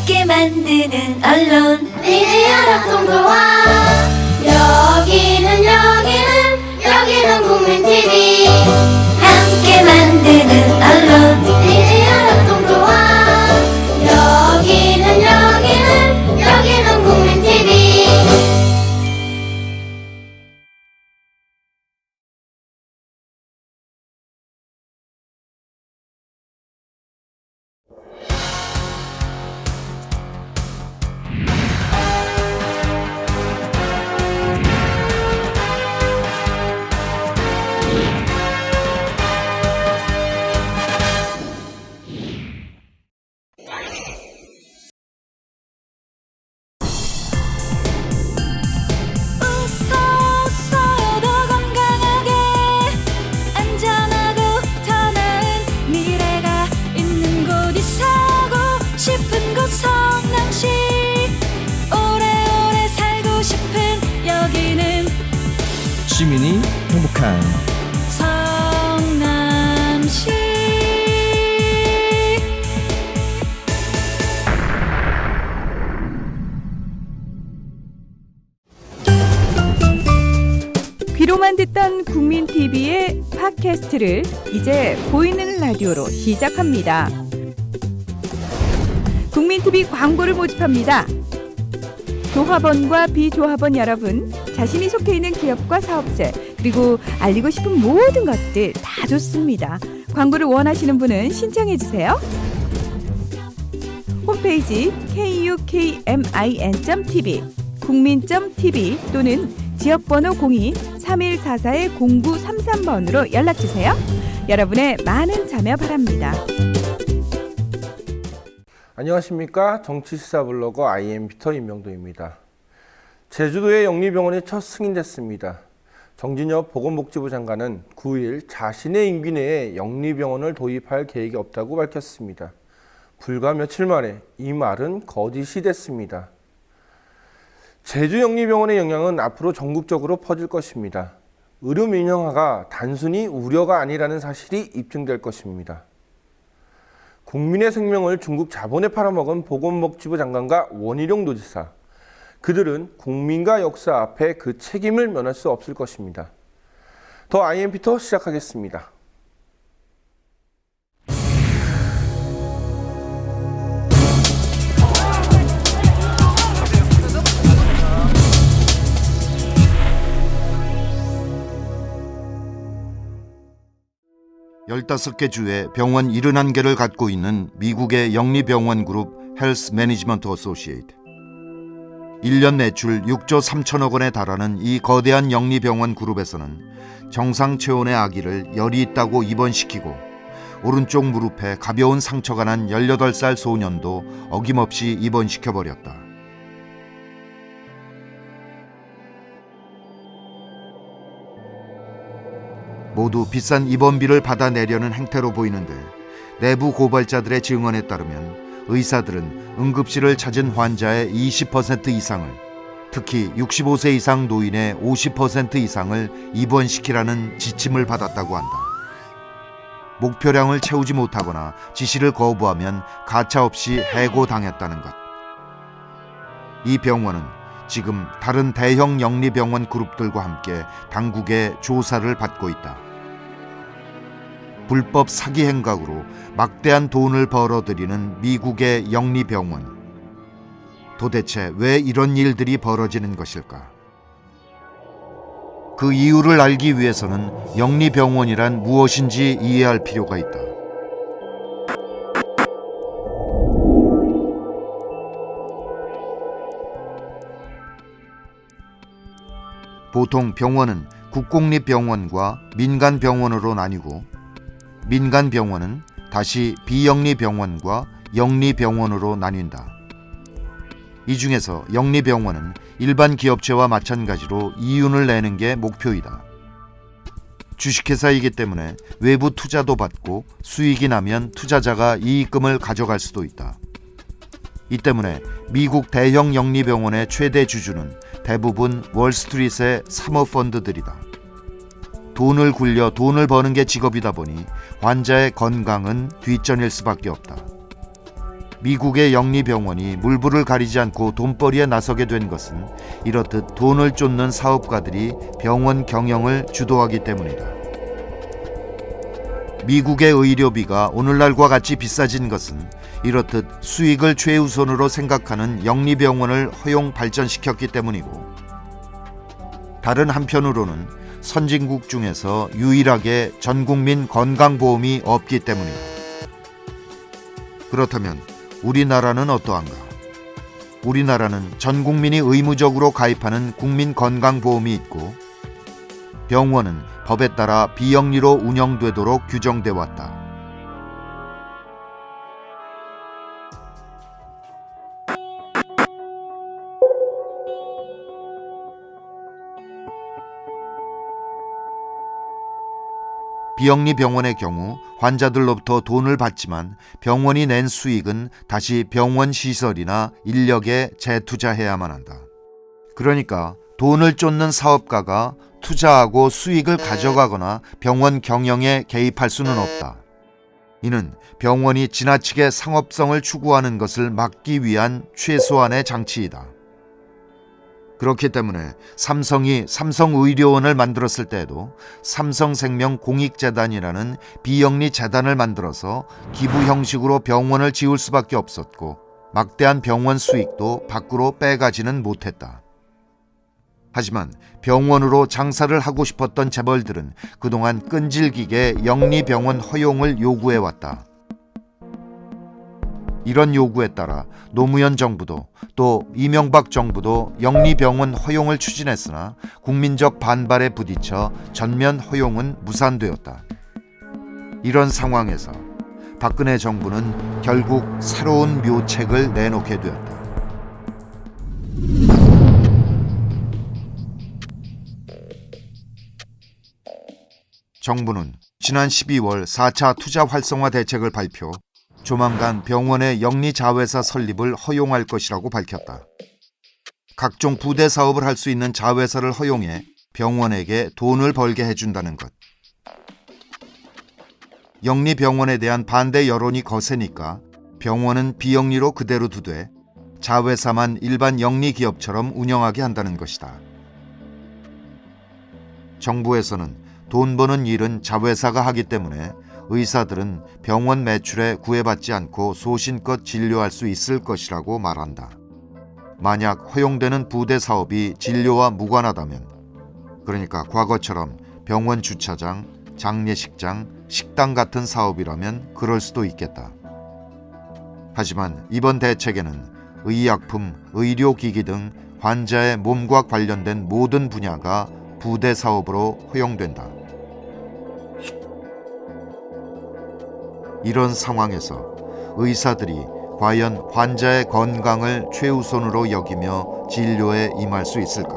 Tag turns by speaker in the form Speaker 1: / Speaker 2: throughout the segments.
Speaker 1: 함께 만드는 언론
Speaker 2: 미디어 협동조합. 여기는 국민TV.
Speaker 1: 함께 만드는 언론
Speaker 2: 미디어 협동조합. 여기는 국민TV.
Speaker 3: 시민이 행복한
Speaker 1: 성남시.
Speaker 4: 귀로만 듣던 국민TV의 팟캐스트를 이제 보이는 라디오로 시작합니다. 국민TV 광고를 모집합니다. 조합원과 비조합원 여러분, 자신이 속해 있는 기업과 사업체, 그리고 알리고 싶은 모든 것들 다 좋습니다. 광고를 원하시는 분은 신청해주세요. 홈페이지 kukmin.tv, 국민.tv 또는 지역번호 02-3144-0933번으로 연락주세요. 여러분의 많은 참여 바랍니다.
Speaker 5: 안녕하십니까. 정치시사 블로거 IM피터 임명도입니다. 제주도의 영리병원이 첫 승인됐습니다. 정진엽 보건복지부 장관은 9일 자신의 임기 내에 영리병원을 도입할 계획이 없다고 밝혔습니다. 불과 며칠 만에 이 말은 거짓이 됐습니다. 제주 영리병원의 영향은 앞으로 전국적으로 퍼질 것입니다. 의료 민영화가 단순히 우려가 아니라는 사실이 입증될 것입니다. 국민의 생명을 중국 자본에 팔아먹은 보건복지부 장관과 원희룡 도지사, 그들은 국민과 역사 앞에 그 책임을 면할 수 없을 것입니다. 더 IM피터 시작하겠습니다.
Speaker 6: 열다섯 개 주에 병원 71개를 갖고 있는 미국의 영리병원 그룹 헬스 매니지먼트 어소시에이트. 1년 매출 6조 3천억 원에 달하는 이 거대한 영리병원 그룹에서는 정상 체온의 아기를 열이 있다고 입원시키고 오른쪽 무릎에 가벼운 상처가 난 18살 소년도 어김없이 입원시켜버렸다. 모두 비싼 입원비를 받아내려는 행태로 보이는데, 내부 고발자들의 증언에 따르면 의사들은 응급실을 찾은 환자의 20% 이상을, 특히 65세 이상 노인의 50% 이상을 입원시키라는 지침을 받았다고 한다. 목표량을 채우지 못하거나 지시를 거부하면 가차없이 해고당했다는 것. 이 병원은 지금 다른 대형 영리병원 그룹들과 함께 당국의 조사를 받고 있다. 불법 사기 행각으로 막대한 돈을 벌어들이는 미국의 영리병원. 도대체 왜 이런 일들이 벌어지는 것일까? 그 이유를 알기 위해서는 영리병원이란 무엇인지 이해할 필요가 있다. 보통 병원은 국공립병원과 민간병원으로 나뉘고, 민간병원은 다시 비영리병원과 영리병원으로 나뉜다. 이 중에서 영리병원은 일반 기업체와 마찬가지로 이윤을 내는 게 목표이다. 주식회사이기 때문에 외부 투자도 받고 수익이 나면 투자자가 이익금을 가져갈 수도 있다. 이 때문에 미국 대형 영리병원의 최대 주주는 대부분 월스트리트의 사모펀드들이다. 돈을 굴려 돈을 버는 게 직업이다 보니 환자의 건강은 뒷전일 수밖에 없다. 미국의 영리병원이 물불을 가리지 않고 돈벌이에 나서게 된 것은 이렇듯 돈을 쫓는 사업가들이 병원 경영을 주도하기 때문이다. 미국의 의료비가 오늘날과 같이 비싸진 것은 이렇듯 수익을 최우선으로 생각하는 영리병원을 허용 발전시켰기 때문이고, 다른 한편으로는 선진국 중에서 유일하게 전국민 건강보험이 없기 때문이다. 그렇다면 우리나라는 어떠한가? 우리나라는 전 국민이 의무적으로 가입하는 국민건강보험이 있고, 병원은 법에 따라 비영리로 운영되도록 규정돼 왔다. 비영리 병원의 경우 환자들로부터 돈을 받지만 병원이 낸 수익은 다시 병원 시설이나 인력에 재투자해야만 한다. 그러니까 돈을 쫓는 사업가가 투자하고 수익을 가져가거나 병원 경영에 개입할 수는 없다. 이는 병원이 지나치게 상업성을 추구하는 것을 막기 위한 최소한의 장치이다. 그렇기 때문에 삼성이 삼성의료원을 만들었을 때에도 삼성생명 공익재단이라는 비영리 재단을 만들어서 기부 형식으로 병원을 지을 수밖에 없었고, 막대한 병원 수익도 밖으로 빼가지는 못했다. 하지만 병원으로 장사를 하고 싶었던 재벌들은 그동안 끈질기게 영리병원 허용을 요구해왔다. 이런 요구에 따라 노무현 정부도 또 이명박 정부도 영리병원 허용을 추진했으나 국민적 반발에 부딪혀 전면 허용은 무산되었다. 이런 상황에서 박근혜 정부는 결국 새로운 묘책을 내놓게 되었다. 정부는 지난 12월 4차 투자 활성화 대책을 발표, 조만간 병원의 영리자회사 설립을 허용할 것이라고 밝혔다. 각종 부대 사업을 할 수 있는 자회사를 허용해 병원에게 돈을 벌게 해준다는 것. 영리병원에 대한 반대 여론이 거세니까 병원은 비영리로 그대로 두되 자회사만 일반 영리기업처럼 운영하게 한다는 것이다. 정부에서는 돈 버는 일은 자회사가 하기 때문에 의사들은 병원 매출에 구애받지 않고 소신껏 진료할 수 있을 것이라고 말한다. 만약 허용되는 부대 사업이 진료와 무관하다면, 그러니까 과거처럼 병원 주차장, 장례식장, 식당 같은 사업이라면 그럴 수도 있겠다. 하지만 이번 대책에는 의약품, 의료기기 등 환자의 몸과 관련된 모든 분야가 부대 사업으로 허용된다. 이런 상황에서 의사들이 과연 환자의 건강을 최우선으로 여기며 진료에 임할 수 있을까?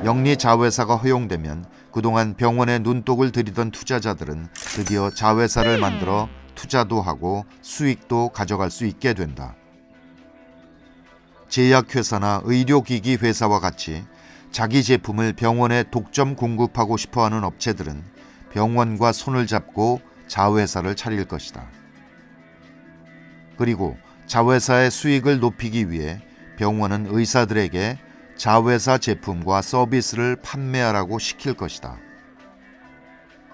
Speaker 6: 영리 자회사가 허용되면 그동안 병원에 눈독을 들이던 투자자들은 드디어 자회사를 만들어 투자도 하고 수익도 가져갈 수 있게 된다. 제약회사나 의료기기 회사와 같이 자기 제품을 병원에 독점 공급하고 싶어하는 업체들은 병원과 손을 잡고 자회사를 차릴 것이다. 그리고 자회사의 수익을 높이기 위해 병원은 의사들에게 자회사 제품과 서비스를 판매하라고 시킬 것이다.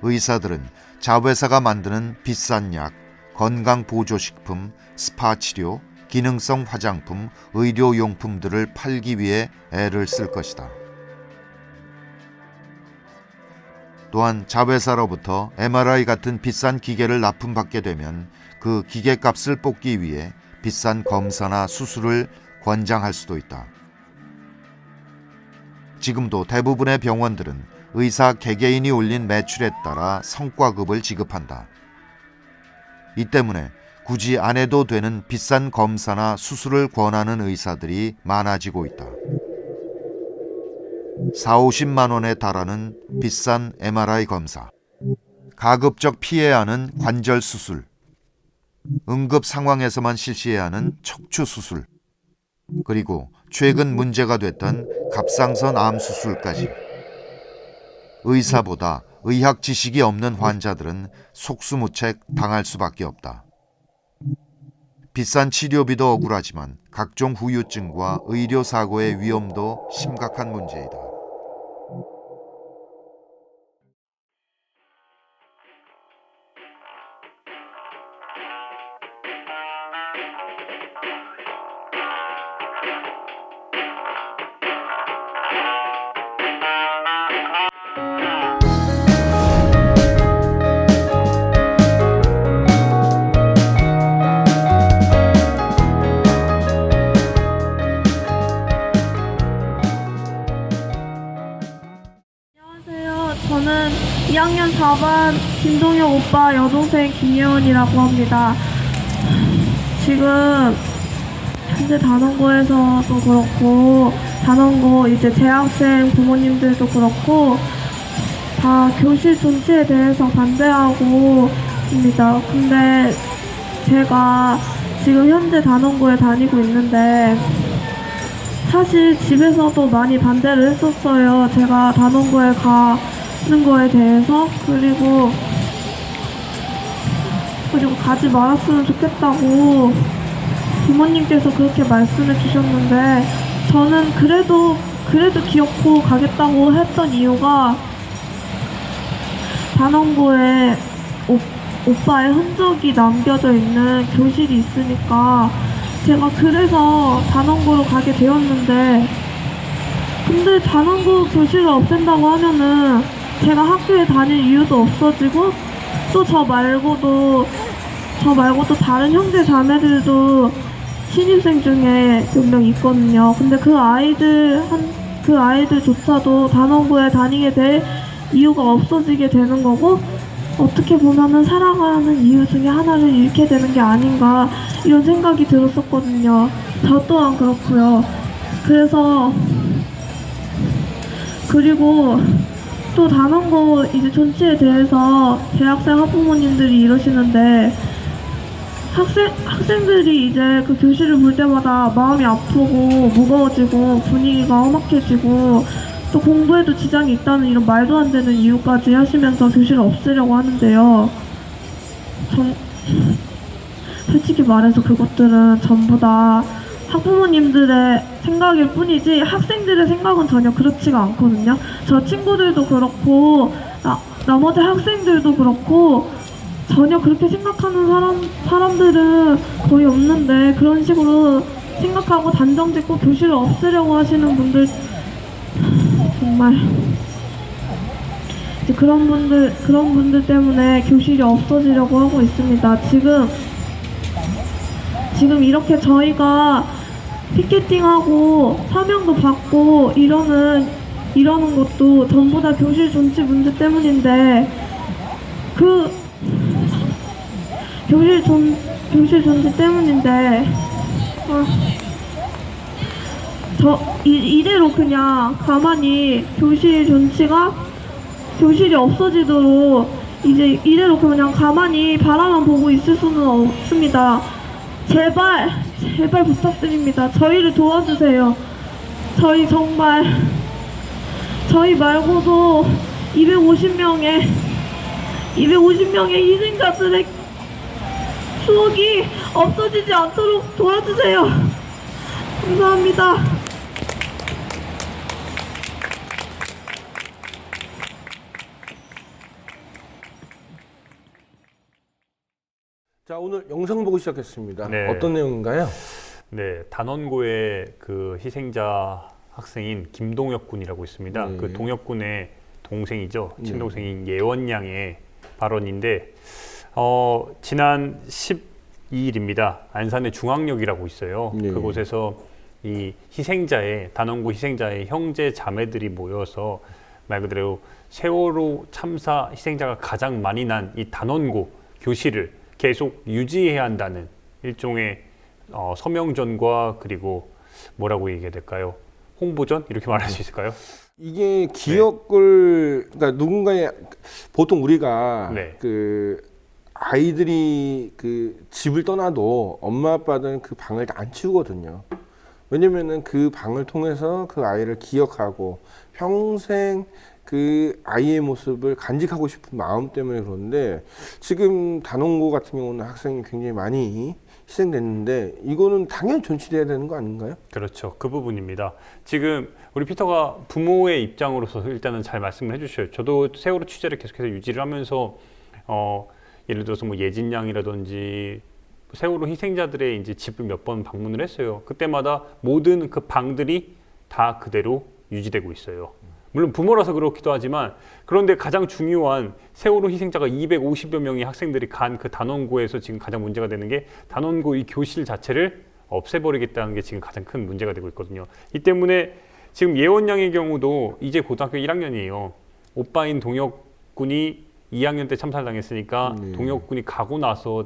Speaker 6: 의사들은 자회사가 만드는 비싼 약, 건강보조식품, 스파 치료, 기능성 화장품, 의료용품들을 팔기 위해 애를 쓸 것이다. 또한 자회사로부터 MRI 같은 비싼 기계를 납품받게 되면 그 기계값을 뽑기 위해 비싼 검사나 수술을 권장할 수도 있다. 지금도 대부분의 병원들은 의사 개개인이 올린 매출에 따라 성과급을 지급한다. 이 때문에 굳이 안 해도 되는 비싼 검사나 수술을 권하는 의사들이 많아지고 있다. 40~50만 원에 달하는 비싼 MRI 검사, 가급적 피해야 하는 관절 수술, 응급 상황에서만 실시해야 하는 척추 수술, 그리고 최근 문제가 됐던 갑상선 암 수술까지 의사보다 의학 지식이 없는 환자들은 속수무책 당할 수밖에 없다. 비싼 치료비도 억울하지만 각종 후유증과 의료사고의 위험도 심각한 문제이다.
Speaker 3: 안녕하세요. 저는 2학년 4반 김동혁 오빠 여동생 김예원이라고 합니다. 지금 현재 단원고에서도 그렇고 단원고 이제 재학생 부모님들도 그렇고 다 교실 존치에 대해서 반대하고 있습니다. 근데 제가 지금 현재 단원고에 다니고 있는데 사실 집에서도 많이 반대를 했었어요. 제가 단원고에 가는 거에 대해서. 그리고 가지 말았으면 좋겠다고 부모님께서 그렇게 말씀해 주셨는데 저는 그래도 기어코 가겠다고 했던 이유가 단원고에 오빠의 흔적이 남겨져 있는 교실이 있으니까 제가 그래서 단원고로 가게 되었는데 근데 단원고 교실을 없앤다고 하면은 제가 학교에 다닐 이유도 없어지고 또 저 말고도 다른 형제 자매들도 신입생 중에 몇 명 있거든요. 근데 그 아이들조차도 단원고에 다니게 될 이유가 없어지게 되는 거고 어떻게 보면은 살아가는 이유 중에 하나를 잃게 되는 게 아닌가 이런 생각이 들었었거든요. 저 또한 그렇고요. 그리고 또 단원고 이제 존치에 대해서 대학생 학부모님들이 이러시는데 학생들이 이제 그 교실을 볼 때마다 마음이 아프고 무거워지고 분위기가 험악해지고 또 공부에도 지장이 있다는 이런 말도 안 되는 이유까지 하시면서 교실을 없애려고 하는데요. 솔직히 말해서 그것들은 전부 다 학부모님들의 생각일 뿐이지 학생들의 생각은 전혀 그렇지가 않거든요. 저 친구들도 그렇고 나머지 학생들도 그렇고 전혀 그렇게 생각하는 사람들은 거의 없는데 그런 식으로 생각하고 단정 짓고 교실을 없애려고 하시는 분들 정말 이제 그런 분들 때문에 교실이 없어지려고 하고 있습니다. 지금 이렇게 저희가 피켓팅하고 사명도 받고 이러는 것도 전부 다 교실 존치 문제 때문인데 그 교실 존치 때문인데 이대로 그냥 가만히 교실이 없어지도록 이제 이대로 그냥 가만히 바라만 보고 있을 수는 없습니다. 제발 부탁드립니다. 저희를 도와주세요. 저희 말고도 250명의 희생자들의 추억이 없어지지 않도록 도와주세요. 감사합니다.
Speaker 5: 자, 오늘 영상 보고 시작했습니다.
Speaker 7: 네.
Speaker 5: 어떤 내용인가요?
Speaker 7: 네, 단원고의 그 희생자 학생인 김동혁 군이라고 있습니다.
Speaker 5: 네.
Speaker 7: 그 동혁 군의 동생이죠.
Speaker 5: 네.
Speaker 7: 친동생인 예원 양의 발언인데 지난 12일입니다. 안산의 중앙역이라고 있어요.
Speaker 5: 네.
Speaker 7: 그곳에서 이 단원고 희생자의 형제 자매들이 모여서 말 그대로 세월호 참사 희생자가 가장 많이 난 이 단원고 교실을 계속 유지해야 한다는 일종의 서명전과 그리고 뭐라고 얘기해야 될까요? 홍보전? 이렇게 말할 수 있을까요?
Speaker 5: 이게 기억을 그러니까 누군가의 보통 우리가
Speaker 7: 네.
Speaker 5: 그 아이들이 그 집을 떠나도 엄마 아빠는 그 방을 다 안 치우거든요. 왜냐면은 그 방을 통해서 그 아이를 기억하고 평생 그 아이의 모습을 간직하고 싶은 마음 때문에 그런데 지금 단원고 같은 경우는 학생이 굉장히 많이 희생됐는데 이거는 당연히 존치돼야 되는 거 아닌가요?
Speaker 7: 그렇죠. 그 부분입니다. 지금 우리 피터가 부모의 입장으로서 일단은 잘 말씀을 해주셔요. 저도 세월호 취재를 계속해서 유지를 하면서 예를 들어서 뭐 예진 양이라든지 세월호 희생자들의 이제 집을 몇 번 방문을 했어요. 그때마다 모든 그 방들이 다 그대로 유지되고 있어요. 물론 부모라서 그렇기도 하지만 그런데 가장 중요한 세월호 희생자가 250여 명의 학생들이 간 그 단원고에서 지금 가장 문제가 되는 게 단원고 이 교실 자체를 없애버리겠다는 게 지금 가장 큰 문제가 되고 있거든요. 이 때문에 지금 예원 양의 경우도 이제 고등학교 1학년이에요. 오빠인 동혁군이 2학년 때 참사를 당했으니까 동혁군이 가고 나서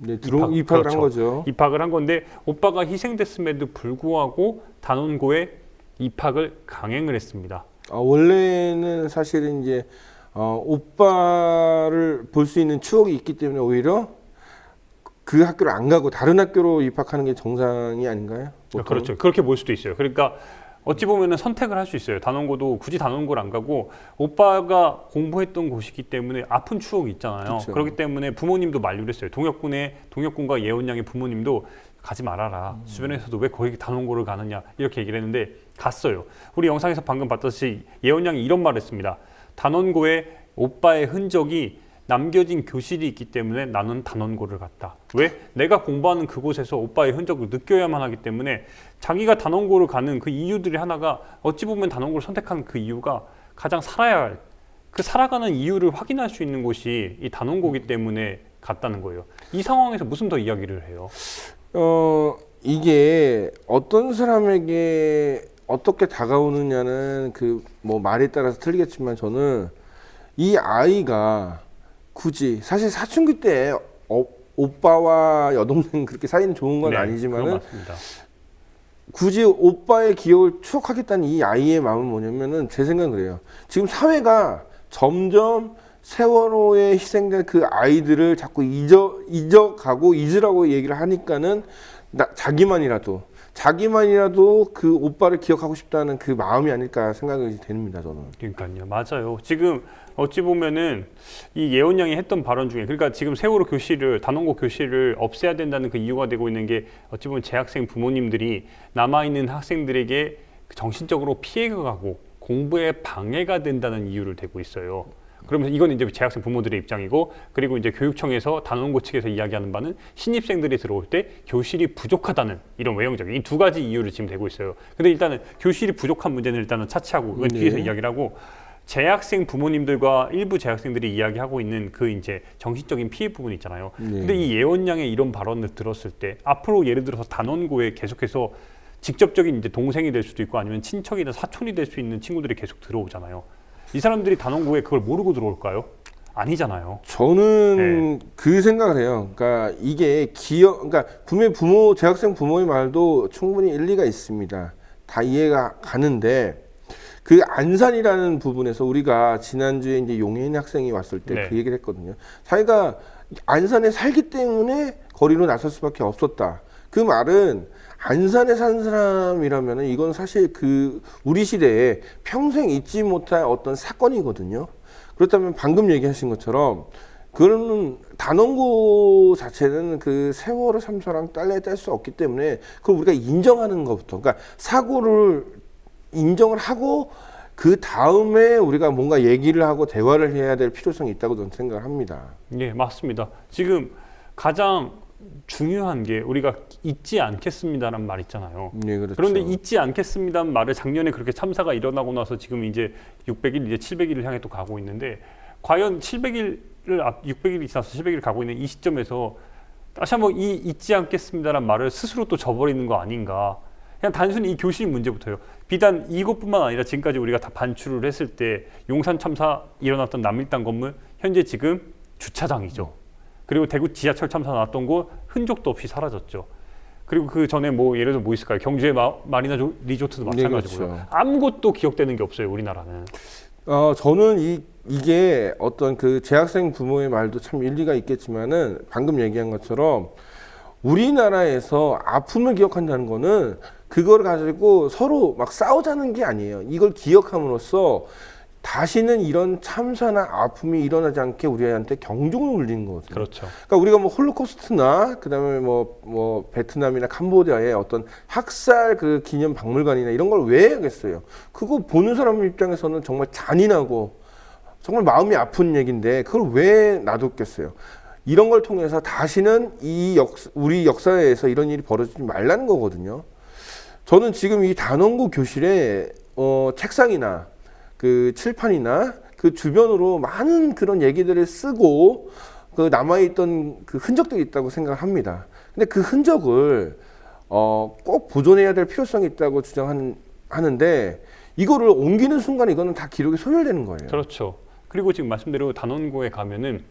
Speaker 5: 입학을
Speaker 7: 그렇죠.
Speaker 5: 한 거죠.
Speaker 7: 입학을 한 건데 오빠가 희생됐음에도 불구하고 단원고에 입학을 강행을 했습니다.
Speaker 5: 원래는 사실은 이제 오빠를 볼 수 있는 추억이 있기 때문에 오히려 그 학교를 안 가고 다른 학교로 입학하는 게 정상이 아닌가요? 보통은?
Speaker 7: 그렇죠. 그렇게 볼 수도 있어요. 그러니까 어찌 보면은 선택을 할 수 있어요. 단원고도 굳이 단원고를 안 가고 오빠가 공부했던 곳이기 때문에 아픈 추억이 있잖아요.
Speaker 5: 그쵸.
Speaker 7: 그렇기 때문에 부모님도 만류를 했어요. 동혁군과 예원 양의 부모님도 가지 말아라. 주변에서도 왜 거기 단원고를 가느냐 이렇게 얘기를 했는데 갔어요. 우리 영상에서 방금 봤듯이 예원 양이 이런 말을 했습니다. 단원고에 오빠의 흔적이 남겨진 교실이 있기 때문에 나는 단원고를 갔다. 왜? 내가 공부하는 그곳에서 오빠의 흔적을 느껴야만 하기 때문에 자기가 단원고를 가는 그 이유들이 하나가 어찌 보면 단원고를 선택한 그 이유가 가장 살아야 할 그 살아가는 이유를 확인할 수 있는 곳이 이 단원고이기 때문에 갔다는 거예요. 이 상황에서 무슨 더 이야기를 해요?
Speaker 5: 이게 어떤 사람에게 어떻게 다가오느냐는 그 뭐 말에 따라서 틀리겠지만 저는 이 아이가 굳이 사실 사춘기 때 오빠와 여동생 그렇게 사이는 좋은 건
Speaker 7: 네,
Speaker 5: 아니지만은
Speaker 7: 그건 맞습니다.
Speaker 5: 굳이 오빠의 기억을 추억하겠다는 이 아이의 마음은 뭐냐면은 제 생각은 그래요. 지금 사회가 점점 세월호에 희생된 그 아이들을 자꾸 잊어가고 잊으라고 얘기를 하니까는 자기만이라도 그 오빠를 기억하고 싶다는 그 마음이 아닐까 생각이 됩니다, 저는.
Speaker 7: 그러니까요, 맞아요. 지금 어찌 보면은 이 예원 양이 했던 발언 중에 그러니까 지금 세월호 교실을 단원고 교실을 없애야 된다는 그 이유가 되고 있는 게 어찌 보면 재학생 부모님들이 남아 있는 학생들에게 정신적으로 피해가 가고 공부에 방해가 된다는 이유를 대고 있어요. 그러면서 이건 이제 재학생 부모들의 입장이고 그리고 이제 교육청에서 단원고 측에서 이야기하는 바는 신입생들이 들어올 때 교실이 부족하다는 이런 외형적인 이 두 가지 이유를 지금 대고 있어요. 근데 일단은 교실이 부족한 문제는 일단은 차치하고 이건 뒤에서 이야기를 하고 재학생 부모님들과 일부 재학생들이 이야기하고 있는 그 이제 정신적인 피해 부분 있잖아요. 근데 이 예원 양의 이런 발언을 들었을 때 앞으로 예를 들어서 단원고에 계속해서 직접적인 이제 동생이 될 수도 있고 아니면 친척이나 사촌이 될 수 있는 친구들이 계속 들어오잖아요. 이 사람들이 단원고에 그걸 모르고 들어올까요? 아니잖아요.
Speaker 5: 저는 그 생각을 해요. 그러니까 이게 그러니까 분명히 재학생 부모의 말도 충분히 일리가 있습니다. 다 이해가 가는데 그 안산이라는 부분에서 우리가 지난주에 이제 용혜인 학생이 왔을 때 그 얘기를 했거든요. 자기가 안산에 살기 때문에 거리로 나설 수밖에 없었다. 그 말은 안산에 산 사람이라면 이건 사실 그 우리 시대에 평생 잊지 못할 어떤 사건이거든요. 그렇다면 방금 얘기하신 것처럼 그런 단원고 자체는 그 세월호 참사랑 딸래야 뗄 수 없기 때문에 그걸 우리가 인정하는 것부터 그러니까 사고를 인정을 하고 그 다음에 우리가 뭔가 얘기를 하고 대화를 해야 될 필요성이 있다고 저는 생각을 합니다.
Speaker 7: 네, 맞습니다. 지금 가장 중요한 게 우리가 잊지 않겠습니다라는 말 있잖아요.
Speaker 5: 네, 그렇죠.
Speaker 7: 그런데 잊지 않겠습니다는 말을 작년에 그렇게 참사가 일어나고 나서 지금 이제 600일 이제 700일을 향해 또 가고 있는데 과연 600일이 지나서 700일을 가고 있는 이 시점에서 다시 한번 이 잊지 않겠습니다라는 말을 스스로 또 저버리는 거 아닌가? 그냥 단순히 이 교실 문제부터요. 비단 이것뿐만 아니라 지금까지 우리가 다 반출을 했을 때 용산 참사 일어났던 남일당 건물 현재 지금 주차장이죠. 그리고 대구 지하철 참사 났던 곳 흔적도 없이 사라졌죠. 그리고 그 전에 뭐 예를 들어 뭐 있을까요? 경주의 마리나 리조트도 마찬가지고요.
Speaker 5: 네, 그렇죠. 아무것도
Speaker 7: 기억되는 게 없어요, 우리나라는.
Speaker 5: 저는 이게 어떤 그 재학생 부모의 말도 참 일리가 있겠지만은 방금 얘기한 것처럼 우리나라에서 아픔을 기억한다는 거는 그걸 가지고 서로 막 싸우자는 게 아니에요. 이걸 기억함으로써 다시는 이런 참사나 아픔이 일어나지 않게 우리한테 경종을 울리는 거거든요.
Speaker 7: 그렇죠.
Speaker 5: 그러니까 우리가 뭐 홀로코스트나 그다음에 뭐 베트남이나 캄보디아의 어떤 학살 그 기념 박물관이나 이런 걸 왜 해야겠어요? 그거 보는 사람 입장에서는 정말 잔인하고 정말 마음이 아픈 얘기인데 그걸 왜 놔뒀겠어요? 이런 걸 통해서 다시는 우리 역사에서 이런 일이 벌어지지 말라는 거거든요. 저는 지금 이 단원고 교실에 책상이나 그 칠판이나 그 주변으로 많은 그런 얘기들을 쓰고 그 남아있던 그 흔적들이 있다고 생각합니다. 근데 그 흔적을 꼭 보존해야 될 필요성이 있다고 주장하는데 이거를 옮기는 순간 이거는 다 기록이 소멸되는 거예요.
Speaker 7: 그렇죠. 그리고 지금 말씀대로 단원고에 가면은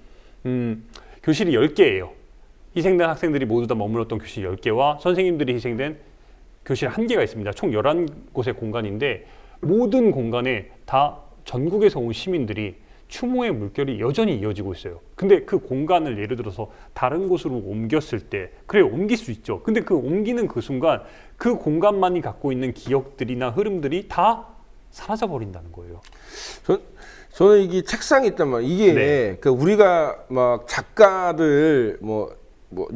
Speaker 7: 교실이 10개예요. 희생된 학생들이 모두 다 머물렀던 교실 10개와 선생님들이 희생된 교실 1개가 있습니다. 총 11곳의 공간인데 모든 공간에 다 전국에서 온 시민들이 추모의 물결이 여전히 이어지고 있어요. 근데 그 공간을 예를 들어서 다른 곳으로 옮겼을 때 그래 옮길 수 있죠. 근데 그 옮기는 그 순간 그 공간만이 갖고 있는 기억들이나 흐름들이 다 사라져 버린다는 거예요.
Speaker 5: 저는 이게 책상이 있단 말이에요. 이게
Speaker 7: 네.
Speaker 5: 그 우리가 막 작가들 뭐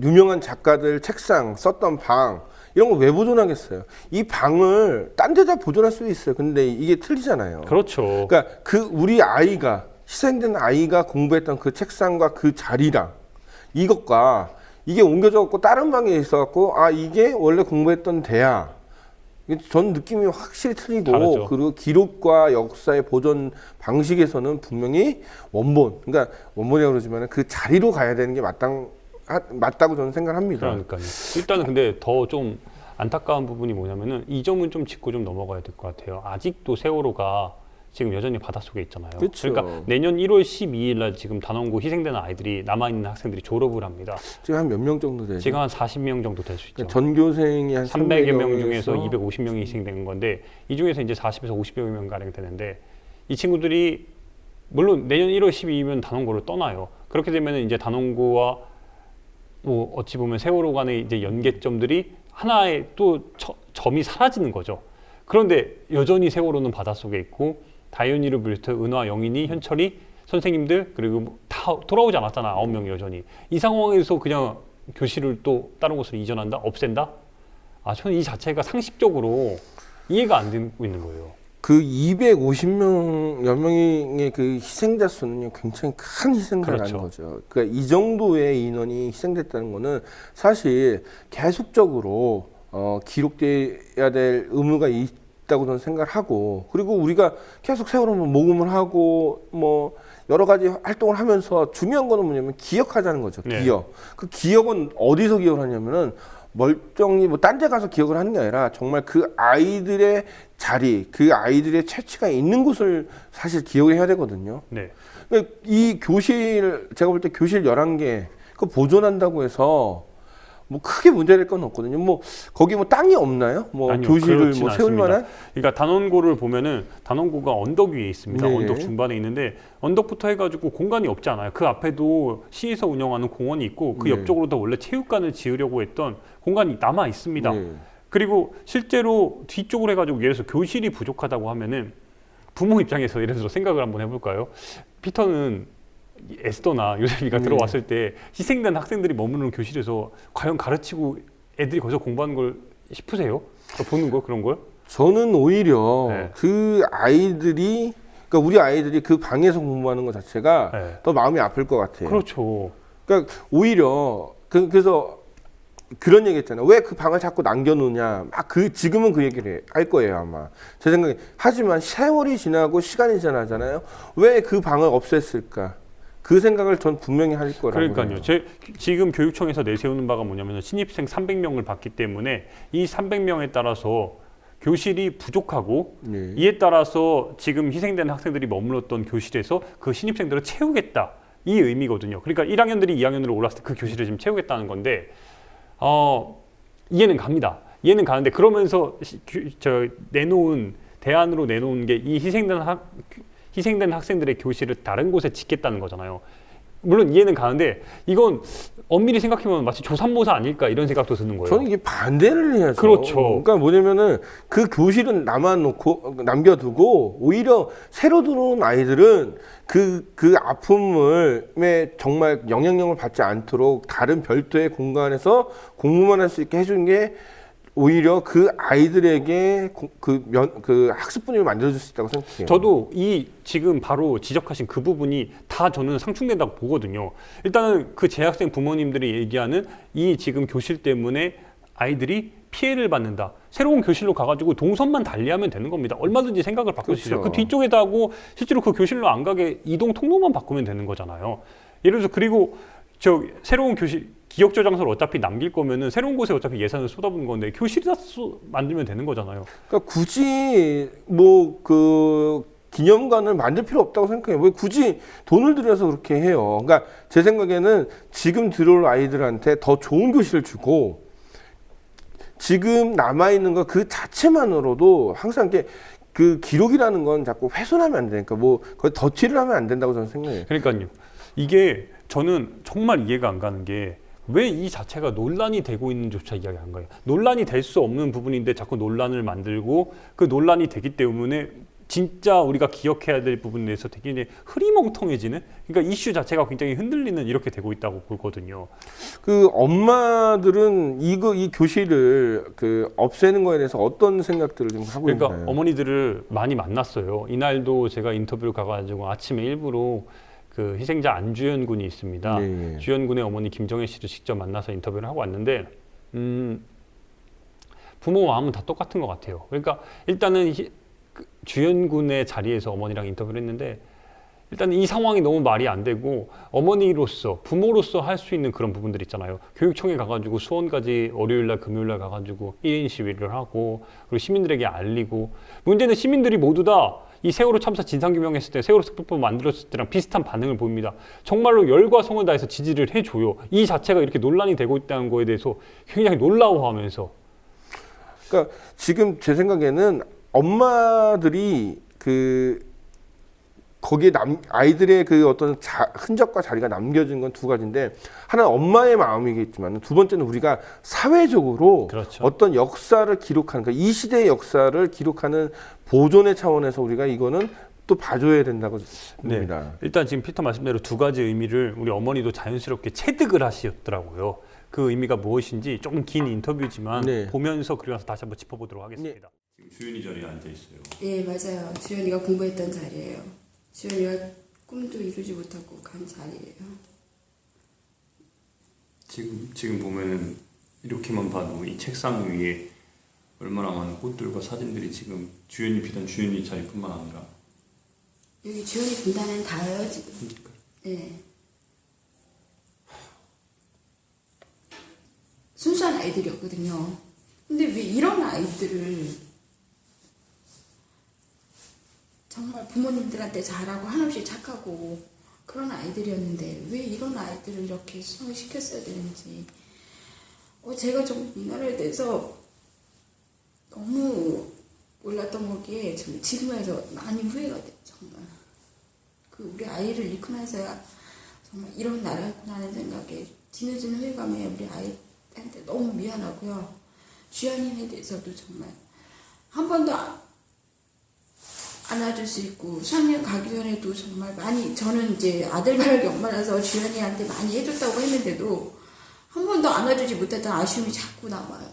Speaker 5: 유명한 작가들 책상 썼던 방 이런 거 왜 보존하겠어요? 이 방을 딴 데다 보존할 수도 있어요. 근데 이게 틀리잖아요.
Speaker 7: 그렇죠.
Speaker 5: 그러니까 우리 아이가 희생된 아이가 공부했던 그 책상과 그 자리랑 이것과 이게 옮겨져 갖고 다른 방에 있어 갖고 이게 원래 공부했던 데야. 전 느낌이 확실히 틀리고
Speaker 7: 다르죠.
Speaker 5: 그리고 기록과 역사의 보존 방식에서는 분명히 그러니까 원본이라고 그러지만 그 자리로 가야 되는 게 맞다고 저는 생각합니다.
Speaker 7: 그러니까요. 일단은 근데 더 좀 안타까운 부분이 뭐냐면은 이 점은 좀 짚고 좀 넘어가야 될 것 같아요. 아직도 세월호가 지금 여전히 바닷속에 있잖아요.
Speaker 5: 그렇죠.
Speaker 7: 그러니까 내년 1월 12일 날 지금 단원고 희생되는 아이들이 남아있는 학생들이 졸업을 합니다.
Speaker 5: 지금 한 몇 명 정도 되죠?
Speaker 7: 지금 한 40명 정도 될 수 있죠.
Speaker 5: 전교생이 한
Speaker 7: 300여 명 중에서 250명이 희생된 건데 이 중에서 이제 40에서 50여 명 가량 되는데 이 친구들이 물론 내년 1월 12일이면 단원고를 떠나요. 그렇게 되면 이제 단원고와 뭐 어찌 보면 세월호 간의 이제 연계점들이 하나의 또 점이 사라지는 거죠. 그런데 여전히 세월호는 바닷속에 있고 다현이를 비롯해 은화, 영인이, 현철이, 선생님들 그리고 다 돌아오지 않았잖아. 9명이 여전히. 이 상황에서 그냥 교실을 또 다른 곳으로 이전한다? 없앤다? 저는 이 자체가 상식적으로 이해가 안 되고 있는 거예요.
Speaker 5: 그 250여 명의 그 희생자 수는 굉장히 큰 희생자라는
Speaker 7: 그렇죠.
Speaker 5: 거죠. 그러니까 이 정도의 인원이 희생됐다는 거는 사실 계속적으로 기록돼야 될 의무가 있다고 저는 생각을 하고 그리고 우리가 계속 세월호 모금을 하고 뭐 여러 가지 활동을 하면서 중요한 거는 뭐냐면 기억하자는 거죠.
Speaker 7: 네.
Speaker 5: 기억. 그 기억은 어디서 기억을 하냐면은 멀쩡히 뭐 딴 데 가서 기억을 하는 게 아니라 정말 그 아이들의 자리, 그 아이들의 채취가 있는 곳을 사실 기억을 해야 되거든요.
Speaker 7: 네.
Speaker 5: 그러니까 이 교실, 제가 볼 때 교실 11개, 그거 보존한다고 해서 뭐 크게 문제될 건 없거든요. 뭐 거기 뭐 땅이 없나요? 뭐
Speaker 7: 아니요,
Speaker 5: 교실을
Speaker 7: 그렇진
Speaker 5: 뭐 세울
Speaker 7: 않습니다.
Speaker 5: 만한?
Speaker 7: 그러니까 단원고를 보면은 단원고가 언덕 위에 있습니다.
Speaker 5: 네.
Speaker 7: 언덕 중반에 있는데 언덕부터 해가지고 공간이 없지 않아요. 그 앞에도 시에서 운영하는 공원이 있고 그
Speaker 5: 네.
Speaker 7: 옆쪽으로도 원래 체육관을 지으려고 했던 공간이 남아 있습니다.
Speaker 5: 네.
Speaker 7: 그리고 실제로 뒤쪽으로 해가지고 예를 들어서 교실이 부족하다고 하면은 부모 입장에서 예를 들어서 생각을 한번 해볼까요? 피터는 에스더나 요셉이가 들어왔을 때 희생된 학생들이 머무는 교실에서 과연 가르치고 애들이 거기서 공부하는 걸 싶으세요? 보는 걸 그런 걸?
Speaker 5: 저는 오히려
Speaker 7: 네.
Speaker 5: 그 아이들이, 그러니까 우리 아이들이 그 방에서 공부하는 것 자체가
Speaker 7: 네.
Speaker 5: 더 마음이 아플 것 같아요.
Speaker 7: 그렇죠.
Speaker 5: 그러니까 오히려 그래서 그런 얘기 했잖아요. 왜 그 방을 자꾸 남겨놓냐. 지금은 그 얘기를 할 거예요, 아마. 제 생각에. 하지만 세월이 지나고 시간이 지나잖아요. 왜 그 방을 없앴을까? 그 생각을 전 분명히 할 거라고.
Speaker 7: 그러니까요. 지금 교육청에서 내세우는 바가 뭐냐면 신입생 300명을 받기 때문에 이 300명에 따라서 교실이 부족하고
Speaker 5: 네.
Speaker 7: 이에 따라서 지금 희생된 학생들이 머물렀던 교실에서 그 신입생들을 채우겠다. 이 의미거든요. 그러니까 1학년들이 2학년으로 올랐을 때 그 교실을 지금 채우겠다는 건데 이해는 갑니다. 이해는 가는데 그러면서 대안으로 내놓은 게 이 희생된 학생들의 교실을 다른 곳에 짓겠다는 거잖아요. 물론 이해는 가는데 이건 엄밀히 생각해보면 마치 조삼모사 아닐까 이런 생각도 드는 거예요.
Speaker 5: 저는 이게 반대를 해야죠.
Speaker 7: 그렇죠.
Speaker 5: 그러니까 뭐냐면은 그 교실은 남겨두고 오히려 새로 들어온 아이들은 그 아픔을 정말 영향력을 받지 않도록 다른 별도의 공간에서 공부만 할 수 있게 해주는 게 오히려 그 아이들에게 그 학습 분위기를 만들어줄 수 있다고 생각해요.
Speaker 7: 저도 이 지금 바로 지적하신 그 부분이 다 저는 상충된다고 보거든요. 일단은 그 재학생 부모님들이 얘기하는 이 지금 교실 때문에 아이들이 피해를 받는다. 새로운 교실로 가가지고 동선만 달리하면 되는 겁니다. 얼마든지 생각을 바꿀 수 있어요.
Speaker 5: 그렇죠.
Speaker 7: 그 뒤쪽에다 하고 실제로 그 교실로 안 가게 이동 통로만 바꾸면 되는 거잖아요. 예를 들어서 그리고 저 새로운 교실 기억 저장소를 어차피 남길 거면은 새로운 곳에 어차피 예산을 쏟아부는 건데 교실이다 만들면 되는 거잖아요.
Speaker 5: 그러니까 굳이 그 기념관을 만들 필요 없다고 생각해요. 왜 굳이 돈을 들여서 그렇게 해요? 그러니까 제 생각에는 지금 들어올 아이들한테 더 좋은 교실을 주고 지금 남아있는 거 그 자체만으로도 항상 이렇게 그 기록이라는 건 자꾸 훼손하면 안 되니까 거의 덧칠을 하면 안 된다고 저는 생각해요.
Speaker 7: 그러니까요. 이게 저는 정말 이해가 안 가는 게 왜 이 자체가 논란이 되고 있는지조차 이해가 안 가요. 논란이 될 수 없는 부분인데 자꾸 논란을 만들고 그 논란이 되기 때문에 진짜 우리가 기억해야 될 부분에 대해서 되게 이제 흐리멍텅해지는 그러니까 이슈 자체가 굉장히 흔들리는 이렇게 되고 있다고 보거든요.
Speaker 5: 그 엄마들은 이 교실을 없애는 거에 대해서 어떤 생각들을 좀 하고
Speaker 7: 그러니까
Speaker 5: 있나요?
Speaker 7: 어머니들을 많이 만났어요. 이날도 제가 인터뷰를 가가지고 아침에 일부러 그 희생자 안주현 군이 있습니다.
Speaker 5: 네.
Speaker 7: 주현 군의 어머니 김정혜 씨를 직접 만나서 인터뷰를 하고 왔는데 부모 마음은 다 똑같은 것 같아요. 그러니까 일단은 주현 군의 자리에서 어머니랑 인터뷰를 했는데 일단 이 상황이 너무 말이 안 되고 어머니로서 부모로서 할 수 있는 그런 부분들 있잖아요. 교육청에 가가지고 수원까지 월요일날 금요일날 가가지고 1인 시위를 하고 그리고 시민들에게 알리고 문제는 시민들이 모두 다 이 세월호 참사 진상규명했을 때 세월호 특별법 만들었을 때랑 비슷한 반응을 보입니다. 정말로 열과 성을 다해서 지지를 해줘요. 이 자체가 이렇게 논란이 되고 있다는 거에 대해서 굉장히 놀라워하면서
Speaker 5: 그러니까 지금 제 생각에는 엄마들이 거기에 아이들의 그 어떤 흔적과 자리가 남겨진 건 두 가지인데 하나는 엄마의 마음이겠지만 두 번째는 우리가 사회적으로
Speaker 7: 그렇죠.
Speaker 5: 어떤 역사를 기록하는 그러니까 이 시대의 역사를 기록하는 보존의 차원에서 우리가 이거는 또 봐줘야 된다고 봅니다.
Speaker 7: 일단 지금 피터 말씀대로 두 가지 의미를 우리 어머니도 자연스럽게 체득을 하시더라고요. 그 의미가 무엇인지 조금 긴 인터뷰지만
Speaker 5: 네.
Speaker 7: 보면서 그리고 나서 다시 한번 짚어보도록 하겠습니다.
Speaker 8: 지금 주연이 자리에 앉아 있어요.
Speaker 9: 네, 맞아요. 주연이가 공부했던 자리예요. 주연이가 꿈도 이루지 못하고 간 자리예요.
Speaker 8: 지금 보면은 이렇게만 봐도 이 책상 위에 얼마나 많은 꽃들과 사진들이 지금 주연이 비단 주연이 자리뿐만 아니라
Speaker 9: 여기 주연이 분단은 다예요, 지금. 네. 순수한 아이들이었거든요. 근데 왜 이런 아이들을 정말 부모님들한테 잘하고 한없이 착하고 그런 아이들이었는데 왜 이런 아이들을 이렇게 수상을 시켰어야 되는지 제가 좀 이 나라에 대해서 너무 몰랐던 거기에 지금 와서 많이 후회가 돼요. 정말 우리 아이를 잃고 나서야 정말 이런 나라였구나 하는 생각에 뒤늦은 후회감에 우리 아이한테 너무 미안하고요. 주연이에 대해서도 정말 한 번도 안아줄 수 있고 수학여행 가기 전에도 정말 많이 저는 이제 아들바라기 엄마라서 주연이한테 많이 해줬다고 했는데도 한 번도 안아주지 못했던 아쉬움이 자꾸 남아요.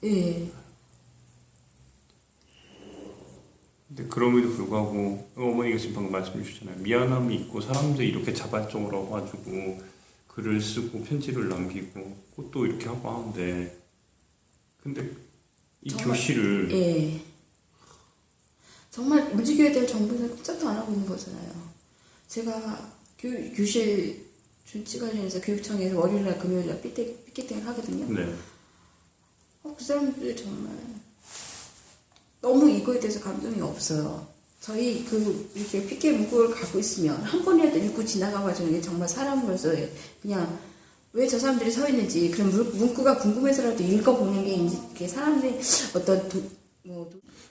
Speaker 9: 예.
Speaker 8: 근데 그럼에도 불구하고 어머니가 지금 방금 말씀해 주셨잖아요. 미안함이 있고 사람들이 이렇게 자발적으로 와가지고 글을 쓰고 편지를 남기고 꽃도 이렇게 하고 하는데 근데 이
Speaker 9: 정말,
Speaker 8: 교실을
Speaker 9: 예. 정말 움직여야 될 정부는 꼼짝도 안 하고 있는 거잖아요. 제가 교실 준치 관련해서 교육청에서 월요일날 금요일날 피켓팅을 하거든요.
Speaker 8: 네.
Speaker 9: 그 사람들 정말 너무 이거에 대해서 감동이 없어요. 저희 이렇게 피켓 문구를 갖고 있으면 한 번이라도 읽고 지나가봐주는 게 정말 사람으로서 그냥 왜 저 사람들이 서 있는지 그런 문구가 궁금해서라도 읽어보는 게 이제 사람들이 어떤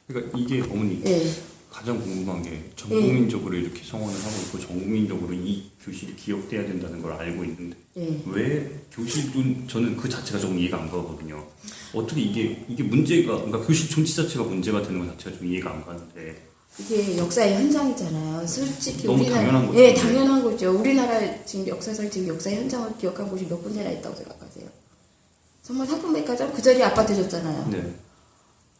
Speaker 8: 그러니까 이게 어머니
Speaker 9: 예.
Speaker 8: 가장 궁금한 게 전 국민적으로 이렇게 성원을 하고 있고 전 국민적으로 이 교실이 기억돼야 된다는 걸 알고 있는데
Speaker 9: 예.
Speaker 8: 왜 교실도 저는 그 자체가 조금 이해가 안 가거든요. 어떻게 이게 문제가 그러니까 교실 존재 자체가 문제가 되는 것 자체가 좀 이해가 안 가는데
Speaker 9: 이게 역사의 현장이잖아요. 솔직히
Speaker 8: 너무
Speaker 9: 우리나라
Speaker 8: 당연한 거죠.
Speaker 9: 예, 당연한 거죠. 우리나라 지금 역사상 지금 역사의 현장을 기억한 곳이 몇 군데나 있다고 생각하세요? 정말 상품백화점 그 자리에 아파트 줬잖아요.
Speaker 8: 네.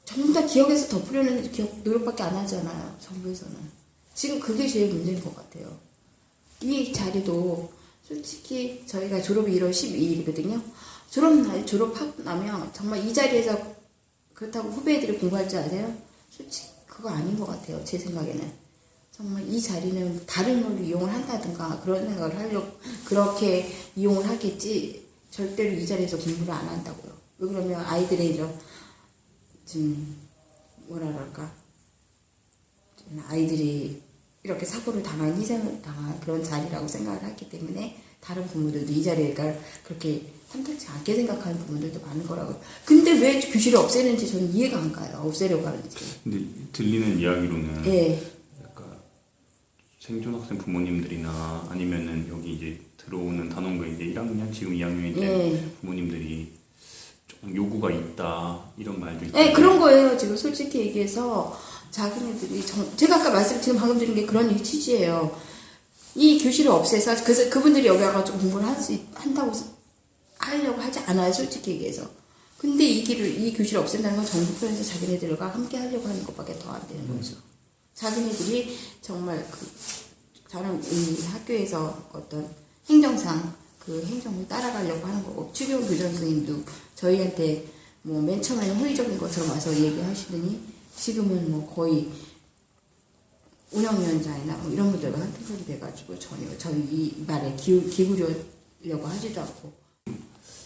Speaker 9: 전부 다 기억에서 덮으려는 노력밖에 안 하잖아요. 정부에서는. 지금 그게 제일 문제인 것 같아요. 이 자리도 솔직히 저희가 졸업이 1월 12일이거든요. 졸업하고 나면 정말 이 자리에서 그렇다고 후배들이 공부할 줄 아세요? 솔직히 그거 아닌 것 같아요. 제 생각에는. 정말 이 자리는 다른 걸로 이용을 한다든가 그런 생각을 하려고 그렇게 이용을 하겠지 절대로 이 자리에서 공부를 안 한다고요. 왜 그러면 아이들의 지금 뭐라 그럴까 아이들이 이렇게 사고를 당한 희생을 당한 그런 자리라고 생각을 했기 때문에 다른 부모들도 이 자리가 그렇게 탐탁지 않게 생각하는 부모들도 많은 거라고요. 근데 왜 교실을 없애는지 저는 이해가 안 가요. 없애려고 하는지.
Speaker 8: 근데 들리는 이야기로는
Speaker 9: 예.
Speaker 8: 약간 생존 학생 부모님들이나 아니면은 여기 이제 들어오는 단원고 이제 1학년 지금 2학년일 때
Speaker 9: 예.
Speaker 8: 부모님들이 조금 요구가 있다 이런 말도 있고.
Speaker 9: 네, 그런 거예요. 지금 솔직히 얘기해서 자기네들이 제가 아까 지금 방금 드린 게 그런 취지예요. 이 교실을 없애서 그분들이 여기 와가지고 공부를 한다고 하려고 하지 않아요. 솔직히 얘기해서. 근데 이 교실을 없앤다는 건 정부편에서 자기네들과 함께 하려고 하는 것밖에 더 안 되는 거죠. 자기네들이 정말 다른 이 학교에서 어떤 행정상 그 행정을 따라가려고 하는 거고 추경 교장 선생님도 저희한테 뭐 맨 처음에는 호의적인 것처럼 와서 얘기하시더니 지금은 뭐 거의 운영위원장이나 뭐 이런 분들과 한테소리 돼가지고 전혀 저희 이 말에 기울이려고 하지도 않고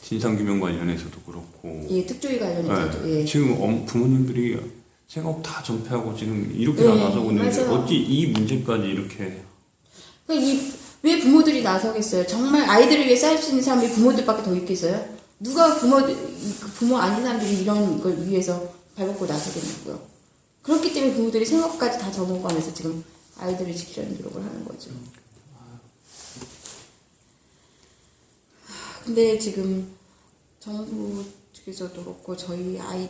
Speaker 8: 진상규명 관련해서도 그렇고
Speaker 9: 예 특조위 관련해서도
Speaker 8: 네.
Speaker 9: 예.
Speaker 8: 지금 부모님들이 생업 다 전폐하고 지금 이렇게
Speaker 9: 네,
Speaker 8: 나서고 있는데
Speaker 9: 맞아요.
Speaker 8: 어찌 이 문제까지 이렇게
Speaker 9: 왜 부모들이 나서겠어요? 정말 아이들을 위해 싸울 수 있는 사람이 부모들밖에 더 있겠어요? 누가 부모 아닌 사람들이 이런 걸 위해서 발벗고 나서겠냐고요. 그렇기 때문에 부모들이 생업까지 다 접어가면서 지금 아이들을 지키려는 노력을 하는 거죠. 근데 지금 정부 측에서도 그렇고 저희 아이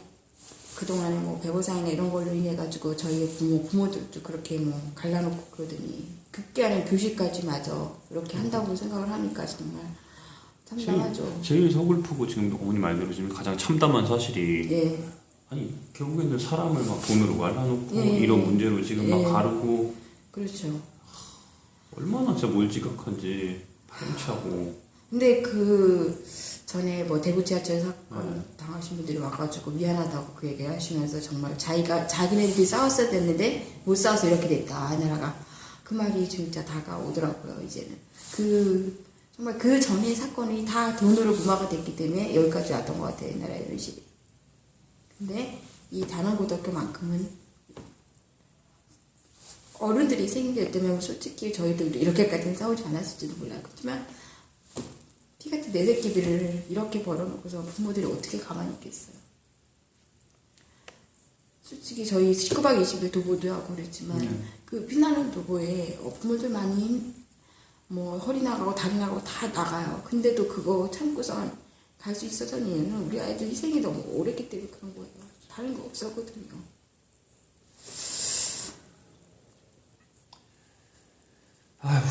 Speaker 9: 그동안에 뭐 배보상이나 이런 걸로 인해 가지고 저희 부모들도 그렇게 뭐 갈라놓고 그러더니 급기야는 교실까지 마저 이렇게 한다고 생각을 하니까 정말 참담하죠.
Speaker 8: 제일 서글프고 지금 어머니 말대로 지금 가장 참담한 사실이
Speaker 9: 예.
Speaker 8: 아니 결국에는 사람을 막 돈으로 갈라놓고
Speaker 9: 예.
Speaker 8: 이런 문제로 지금 막
Speaker 9: 예.
Speaker 8: 가르고
Speaker 9: 그렇죠.
Speaker 8: 얼마나 진짜 몰지각한지 파렴치하고.
Speaker 9: 근데 그 전에 뭐 대구 지하철 사건 당하신 분들이 와가지고 미안하다고 그 얘기를 하시면서 정말 자기네들이 싸웠어야 됐는데 못 싸워서 이렇게 됐다 나라가 그 말이 진짜 다가오더라고요. 이제는 정말 그 전의 사건이 다 돈으로 무마가 됐기 때문에 여기까지 왔던 것 같아요. 나라의 현실이. 근데 이 단원고등학교만큼은 어른들이 생겼다면 솔직히 저희들도 이렇게까지는 싸우지 않았을지도 몰라요. 그렇지만 피 같은 내 새끼들을 이렇게 벌어놓고서 부모들이 어떻게 가만히 있겠어요. 솔직히 저희 19박 20일 도보도 하고 그랬지만 그 피나는 도보에 부모들 많이 뭐 허리 나가고 다리 나가고 다 나가요. 근데도 그거 참고선 갈 수 있었던 이유는 우리 아이들 희생이 너무 오랬기 때문에 그런 거예요. 다른 거 없었거든요.
Speaker 8: 아휴.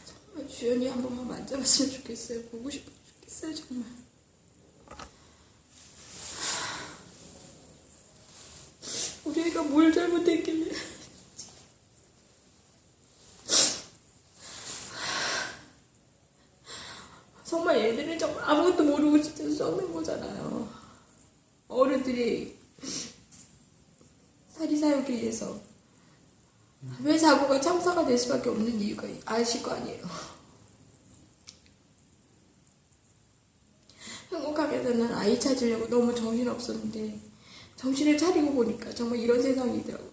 Speaker 9: 정말 주연이 한 번만 만져봤으면 좋겠어요. 보고 싶으면 좋겠어요. 정말. 우리 애가 뭘 잘못했길래. 정말 얘들은 정말 아무것도 모르고 진짜 썩는 거잖아요. 어른들이 사리사욕에 의해서 왜 사고가 참사가 될 수밖에 없는 이유가 아실 거 아니에요. 행복하게는 아이 찾으려고 너무 정신없었는데 정신을 차리고 보니까 정말 이런 세상이더라고요.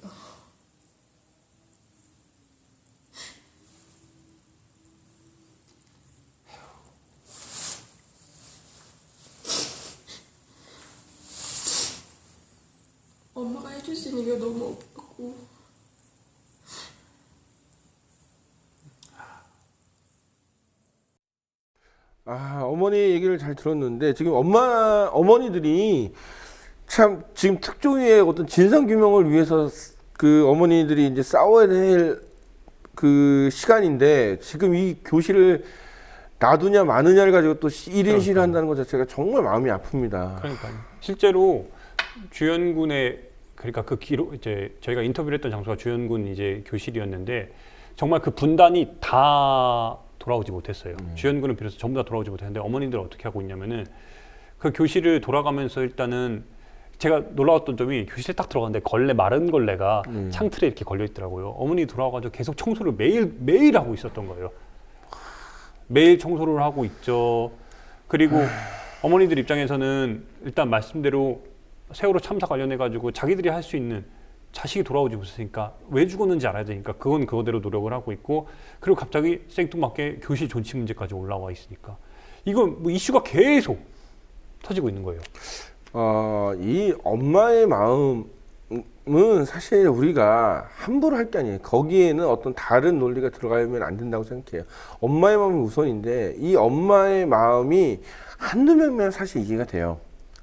Speaker 9: 엄마가 해준 봐줄 수 있는 게 너무 없고.
Speaker 5: 어머니 얘기를 잘 들었는데 지금 어머니들이 참 지금 특조위의 어떤 진상 규명을 위해서 그 어머니들이 이제 싸워야 될 그 시간인데 지금 이 교실을 놔두냐 마느냐를 가지고 또 1인 시위를 한다는 것 자체가 정말 마음이 아픕니다.
Speaker 7: 그러니까요. 실제로 주연군의 그러니까 그 기록 이제 저희가 인터뷰를 했던 장소가 주연군 이제 교실이었는데 정말 그 분단이 다 돌아오지 못했어요. 주연군을 비롯해서 전부 다 돌아오지 못했는데 어머니들은 어떻게 하고 있냐면은 그 교실을 돌아가면서 일단은 제가 놀라웠던 점이 교실에 딱 들어갔는데 걸레 마른 걸레가 창틀에 이렇게 걸려 있더라고요. 어머니 돌아와가지고 계속 청소를 매일 하고 있었던 거예요. 매일 청소를 하고 있죠. 그리고 어머니들 입장에서는 일단 말씀대로 세월호 참사 관련해 가지고 자기들이 할 수 있는 자식이 돌아오지 못했으니까 왜 죽었는지 알아야 되니까 그건 그거대로 노력을 하고 있고 그리고 갑자기 생뚱맞게 교실 존치 문제까지 올라와 있으니까 이건 뭐 이슈가 계속 터지고 있는 거예요.
Speaker 5: 이 엄마의 마음은 사실 우리가 함부로 할 게 아니에요. 거기에는 어떤 다른 논리가 들어가면 안 된다고 생각해요. 엄마의 마음이 우선인데 이 엄마의 마음이 한두 명이면 사실 이해가 돼요.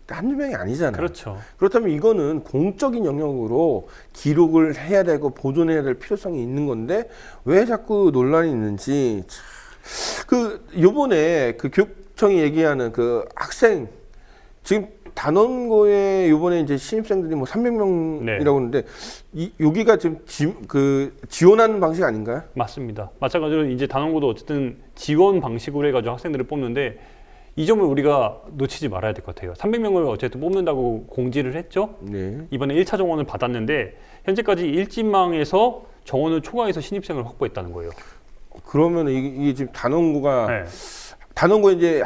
Speaker 5: 한두 명이 아니잖아요.
Speaker 7: 그렇죠. 그렇다면
Speaker 5: 이거는 공적인 영역으로 기록을 해야 되고 보존해야 될 필요성이 있는 건데 왜 자꾸 논란이 있는지 요번에 그 교육청이 얘기하는 그 학생 지금 단원고에 요번에 이제 신입생들이 뭐 300명이라고 하는데 여기가 지금 지원하는 방식 아닌가요?
Speaker 7: 맞습니다. 마찬가지로 이제 단원고도 어쨌든 지원 방식으로 해가지고 학생들을 뽑는데 이 점을 우리가 놓치지 말아야 될 것 같아요. 300명을 어쨌든 뽑는다고 공지를 했죠. 이번에 1차 정원을 받았는데 현재까지 일진망에서 정원을 초과해서 신입생을 확보했다는 거예요.
Speaker 5: 그러면 이게 지금 단원고에 이제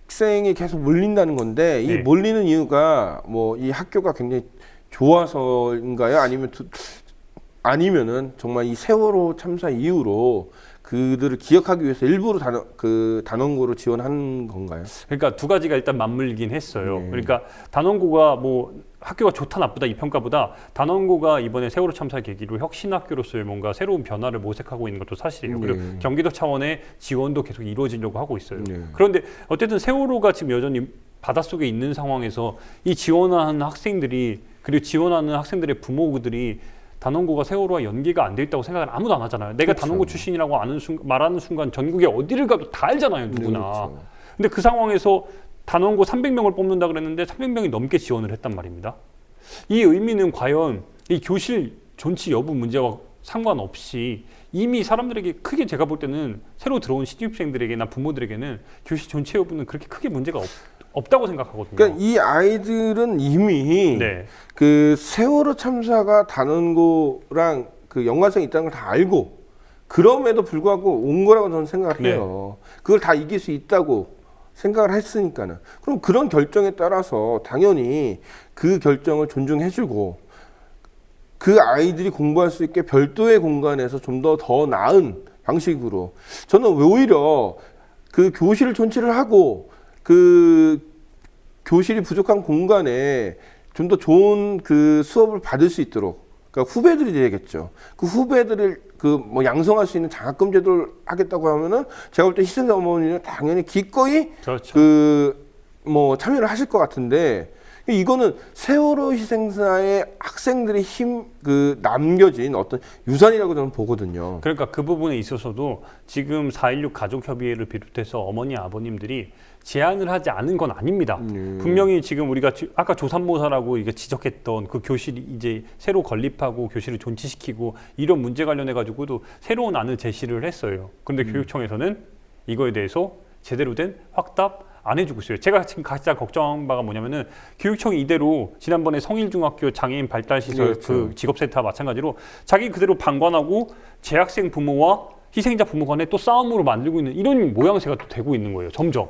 Speaker 5: 학생이 계속 몰린다는 건데 이 몰리는 이유가 뭐 이 학교가 굉장히 좋아서인가요? 아니면은 정말 이 세월호 참사 이후로 그들을 기억하기 위해서 일부러 단원고로 지원한 건가요?
Speaker 7: 그러니까 두 가지가 일단 맞물리긴 했어요. 그러니까 단원고가 뭐 학교가 좋다 나쁘다 이 평가보다 단원고가 이번에 세월호 참사 계기로 혁신학교로서의 뭔가 새로운 변화를 모색하고 있는 것도 사실이에요. 그리고 경기도 차원의 지원도 계속 이루어지려고 하고 있어요. 그런데 어쨌든 세월호가 지금 여전히 바닷속에 있는 상황에서 이 지원하는 학생들이 그리고 지원하는 학생들의 부모들이 단원고가 세월호와 연계가 안 돼 있다고 생각을 아무도 안 하잖아요. 내가 단원고 출신이라고 말하는 순간 전국에 어디를 가도 다 알잖아요, 누구나. 근데 그 상황에서 단원고 300명을 뽑는다 그랬는데 300명이 넘게 지원을 했단 말입니다. 이 의미는 과연 이 교실 존치 여부 문제와 상관없이 이미 사람들에게 크게 제가 볼 때는 새로 들어온 신입생들에게나 부모들에게는 교실 존치 여부는 그렇게 크게 문제가 없다고 생각하거든요.
Speaker 5: 그러니까 이 아이들은 이미 그 세월호 참사가 단원고랑 그 연관성이 있다는 걸 다 알고 그럼에도 불구하고 온 거라고 저는 생각을 해요. 그걸 다 이길 수 있다고 생각을 했으니까는. 그럼 그런 결정에 따라서 당연히 그 결정을 존중해주고 그 아이들이 공부할 수 있게 별도의 공간에서 좀 더 나은 방식으로 저는 오히려 그 교실을 존치를 하고 그 교실이 부족한 공간에 좀 더 좋은 그 수업을 받을 수 있도록 그러니까 후배들이 돼야겠죠. 그 후배들을 그 뭐 양성할 수 있는 장학금 제도를 하겠다고 하면은 제가 볼 때 희생자 어머니는 당연히 기꺼이 그 뭐 참여를 하실 것 같은데 이거는 세월호 희생사의 학생들의 그 남겨진 어떤 유산이라고 저는 보거든요.
Speaker 7: 그러니까 그 부분에 있어서도 지금 4.16 가족협의회를 비롯해서 어머니 아버님들이 제안을 하지 않은 건 아닙니다. 분명히 지금 우리가 아까 조산모사라고 이게 지적했던 그 교실이 이제 새로 건립하고 교실을 존치시키고 이런 문제 관련해 가지고도 새로운 안을 제시를 했어요. 그런데 교육청에서는 이거에 대해서 제대로 된 확답 안 해주고 있어요. 제가 지금 가장 걱정한 바가 뭐냐면은 교육청이 이대로 지난번에 성일중학교 장애인 발달시설 그 직업센터와 마찬가지로 자기 그대로 방관하고 재학생 부모와 희생자 부모 간에 또 싸움으로 만들고 있는 이런 모양새가 또 되고 있는 거예요. 점점.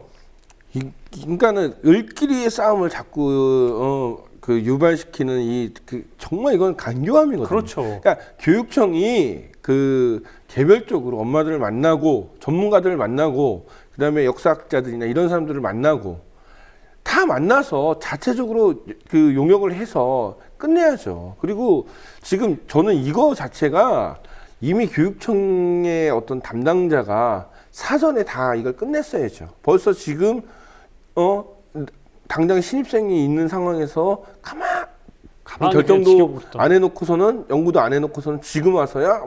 Speaker 5: 그러니까는 을끼리의 싸움을 자꾸 그 유발시키는 정말 이건 간교함이거든요.
Speaker 7: 그렇죠.
Speaker 5: 그러니까 교육청이 그 개별적으로 엄마들을 만나고 전문가들을 만나고 그다음에 역사학자들이나 이런 사람들을 만나고 다 다 만나서 자체적으로 그 용역을 해서 끝내야죠. 그리고 지금 저는 이거 자체가 이미 교육청의 어떤 담당자가 사전에 다 이걸 끝냈어야죠. 벌써 지금 당장 신입생이 있는 상황에서
Speaker 7: 가만히
Speaker 5: 결정도
Speaker 7: 지켜보겠다.
Speaker 5: 안 해놓고서는 연구도 안 해놓고서는 지금 와서야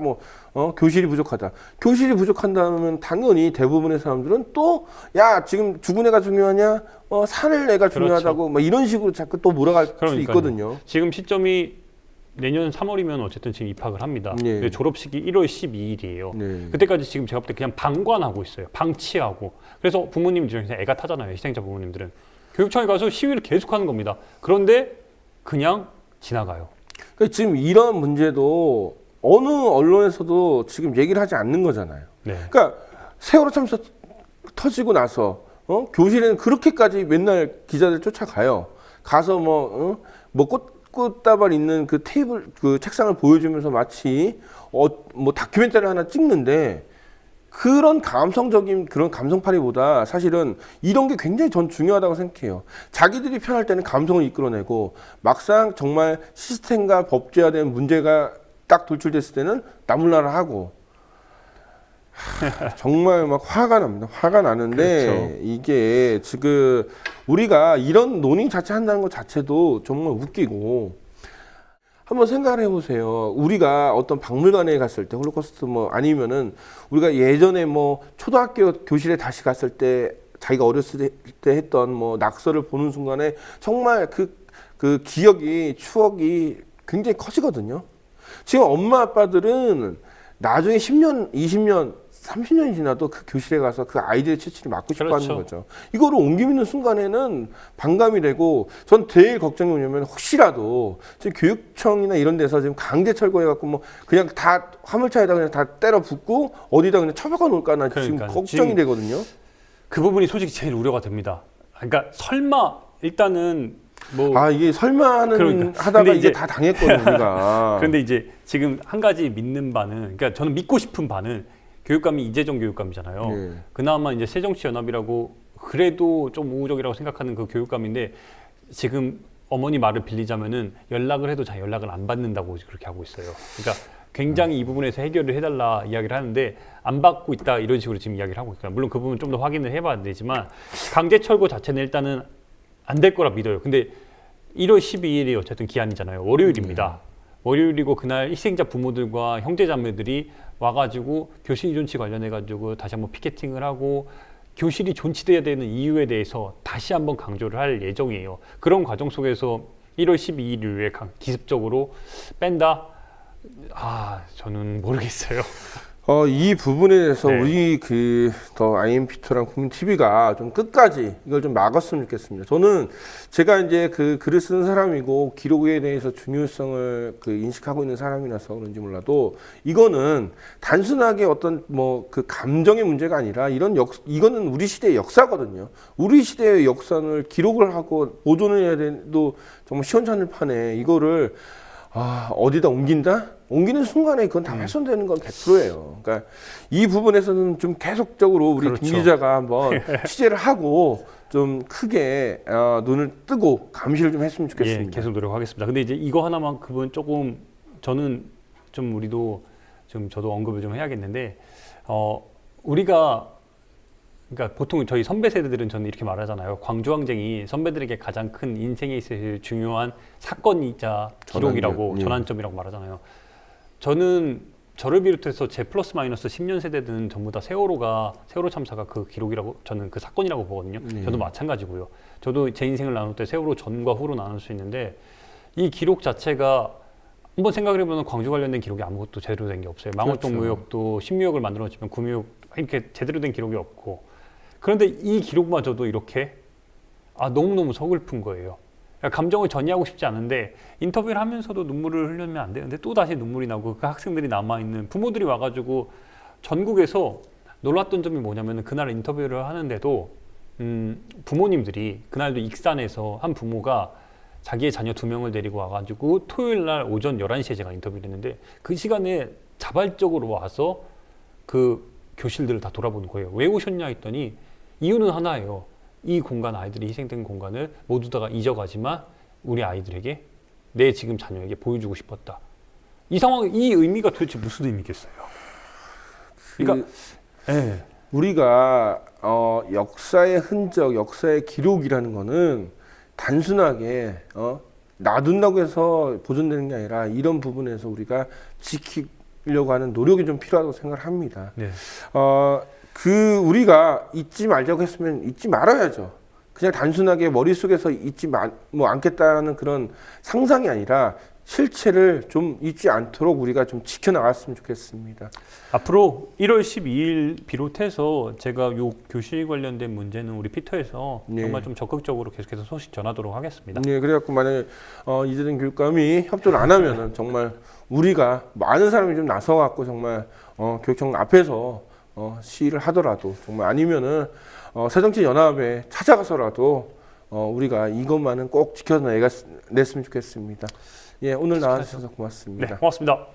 Speaker 5: 교실이 부족하다. 교실이 부족한다면 당연히 대부분의 사람들은 또 야 지금 죽은 애가 중요하냐? 살 애가 중요하다고 막 이런 식으로 자꾸 또 몰아갈 수
Speaker 7: 그러니까요.
Speaker 5: 있거든요.
Speaker 7: 지금 시점이 내년 3월이면 어쨌든 지금 입학을 합니다.
Speaker 5: 네.
Speaker 7: 근데 졸업식이 1월 12일이에요.
Speaker 5: 네.
Speaker 7: 그때까지 지금 제가 볼 때 그냥 방관하고 있어요. 방치하고. 그래서 부모님들 그냥 애가 타잖아요. 희생자 부모님들은. 교육청에 가서 시위를 계속하는 겁니다. 그런데 그냥 지나가요.
Speaker 5: 그러니까 지금 이런 문제도 어느 언론에서도 지금 얘기를 하지 않는 거잖아요.
Speaker 7: 네.
Speaker 5: 그러니까 세월호 참사 터지고 나서 교실에는 그렇게까지 맨날 기자들 쫓아가요. 가서 뭐 꽃다발 있는 그 테이블 그 책상을 보여주면서 마치 뭐 다큐멘터리 하나 찍는데 그런 감성적인 그런 감성팔이보다 사실은 이런 게 굉장히 전 중요하다고 생각해요. 자기들이 편할 때는 감성을 이끌어내고 막상 정말 시스템과 법제화된 문제가 딱 돌출됐을 때는 나몰라라 하고 정말 막 화가 납니다. 화가 나는데
Speaker 7: 그렇죠.
Speaker 5: 이게 지금 우리가 이런 논의 자체 한다는 것 자체도 정말 웃기고 한번 생각을 해보세요. 우리가 어떤 박물관에 갔을 때 홀로코스트 뭐 아니면은 우리가 예전에 뭐 초등학교 교실에 다시 갔을 때 자기가 어렸을 때 했던 뭐 낙서를 보는 순간에 정말 그 기억이 추억이 굉장히 커지거든요. 지금 엄마 아빠들은 나중에 10년, 20년, 30년이 지나도 그 교실에 가서 그 아이들의 채취를 맡고 싶어
Speaker 7: 그렇죠.
Speaker 5: 하는 거죠. 이거를 옮기는 순간에는 반감이 되고 전 제일 걱정이 뭐냐면 혹시라도 지금 교육청이나 이런 데서 지금 강제 철거해갖고 뭐 그냥 다 화물차에다 그냥 다 때려 붓고 어디다 그냥 처박아 놓을까나 지금
Speaker 7: 그러니까요.
Speaker 5: 걱정이
Speaker 7: 지금
Speaker 5: 되거든요.
Speaker 7: 그 부분이 솔직히 제일 우려가 됩니다. 그러니까 설마 일단은 뭐
Speaker 5: 이게 설마 하다가
Speaker 7: 근데
Speaker 5: 이게
Speaker 7: 이제
Speaker 5: 다 당했거든요, 우리가.
Speaker 7: 그런데 이제 지금 한 가지 믿는 바는 그러니까 저는 믿고 싶은 바는 교육감이 이재정 교육감이잖아요.
Speaker 5: 네.
Speaker 7: 그나마 이제 새정치연합이라고 그래도 좀 우호적이라고 생각하는 그 교육감인데 지금 어머니 말을 빌리자면은 연락을 해도 잘 연락을 안 받는다고 그렇게 하고 있어요. 그러니까 굉장히 이 부분에서 해결을 해달라 이야기를 하는데 안 받고 있다 이런 식으로 지금 이야기를 하고 있거든요. 물론 그 부분 좀 더 확인을 해봐야 되지만 강제 철거 자체는 일단은 안 될 거라 믿어요. 근데 1월 12일이 어쨌든 기한이잖아요. 월요일입니다. 월요일이고 그날 희생자 부모들과 형제자매들이 와가지고 교실 존치 관련해가지고 다시 한번 피켓팅을 하고 교실이 존치돼야 되는 이유에 대해서 다시 한번 강조를 할 예정이에요. 그런 과정 속에서 1월 12일 이후에 기습적으로 뺀다? 저는 모르겠어요.
Speaker 5: 이 부분에 대해서
Speaker 7: 네.
Speaker 5: 우리 더 IMP2랑 국민 TV가 좀 끝까지 이걸 좀 막았으면 좋겠습니다. 저는 제가 이제 글을 쓰는 사람이고 기록에 대해서 중요성을 인식하고 있는 사람이라서 그런지 몰라도 이거는 단순하게 어떤 그 감정의 문제가 아니라 이거는 우리 시대의 역사거든요. 우리 시대의 역사를 기록을 하고 보존을 해야 되도 정말 시원찮을 판에 이거를 어디다 옮긴다? 옮기는 순간에 그건 다 훼손되는 건 100%예요. 그러니까 이 부분에서는 좀 계속적으로 우리
Speaker 7: 그렇죠.
Speaker 5: 김 기자가 한번 취재를 하고 좀 크게 눈을 뜨고 감시를 좀 했으면 좋겠습니다.
Speaker 7: 예, 계속 노력하겠습니다. 근데 이제 이거 하나만큼은 조금 저는 좀 우리도 좀 저도 언급을 좀 해야겠는데 우리가 그러니까 보통 저희 선배 세대들은 저는 이렇게 말하잖아요. 광주항쟁이 선배들에게 가장 큰 인생에 있어서 중요한 사건이자 기록이라고 전환점이라고 말하잖아요. 저는 저를 비롯해서 제 플러스 마이너스 10년 세대들은 전부 다 세월호 참사가 그 기록이라고 저는 그 사건이라고 보거든요. 저도 마찬가지고요. 저도 제 인생을 나눌 때 세월호 전과 후로 나눌 수 있는데 이 기록 자체가 한번 생각을 해보면 광주 관련된 기록이 아무것도 제대로 된 게 없어요. 망월동
Speaker 5: 그렇죠.
Speaker 7: 무역도 신무역을 만들었지만 구무역 이렇게 제대로 된 기록이 없고 그런데 이 기록마저도 이렇게 너무너무 서글픈 거예요. 감정을 전이하고 싶지 않은데 인터뷰를 하면서도 눈물을 흘리면 안 되는데 또 다시 눈물이 나고 그 학생들이 남아있는 부모들이 와가지고 전국에서 놀랐던 점이 뭐냐면 그날 인터뷰를 하는데도 부모님들이 그날도 익산에서 한 부모가 자기의 자녀 2명을 데리고 와가지고 토요일 날 오전 11시에 제가 인터뷰를 했는데 그 시간에 자발적으로 와서 그 교실들을 다 돌아보는 거예요. 왜 오셨냐 했더니 이유는 하나예요. 이 공간, 아이들이 희생된 공간을 모두 다가 잊어가지만 우리 아이들에게, 내 지금 자녀에게 보여주고 싶었다. 이 상황, 이 의미가 도대체 무슨 의미겠어요? 그러니까 예.
Speaker 5: 우리가 역사의 흔적, 역사의 기록이라는 거는 단순하게 놔둔다고 해서 보존되는 게 아니라 이런 부분에서 우리가 지키려고 하는 노력이 좀 필요하다고 생각을 합니다.
Speaker 7: 네.
Speaker 5: 우리가 잊지 말자고 했으면 잊지 말아야죠. 그냥 단순하게 머릿속에서 잊지 않겠다는 그런 상상이 아니라 실체를 좀 잊지 않도록 우리가 좀 지켜나갔으면 좋겠습니다.
Speaker 7: 앞으로 1월 12일 비롯해서 제가 요 교실 관련된 문제는 우리 피터에서
Speaker 5: 네.
Speaker 7: 정말 좀 적극적으로 계속해서 소식 전하도록 하겠습니다.
Speaker 5: 네, 그래갖고 만약에 이재동 교육감이 협조를 안 하면은 정말 우리가 많은 사람이 좀 나서갖고 정말 교육청 앞에서 시위를 하더라도 정말 아니면은 새정치연합에 찾아가서라도 우리가 이것만은 꼭 지켜냈으면 좋겠습니다. 예, 오늘 나와주셔서 고맙습니다.
Speaker 7: 네, 고맙습니다.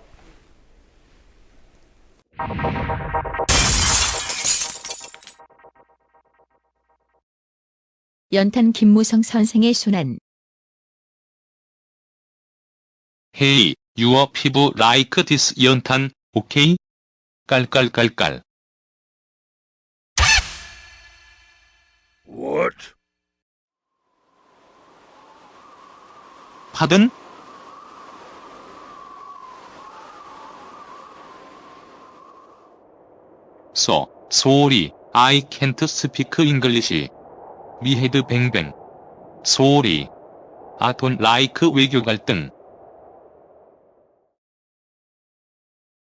Speaker 10: 연탄 김무성 선생의 순환.
Speaker 11: Hey, your 피부 like this 연탄, 오케이? 깔깔깔깔. What? Pardon? So, sorry, I can't speak English. 미헤드 뱅뱅. Sorry. I don't like 외교 갈등.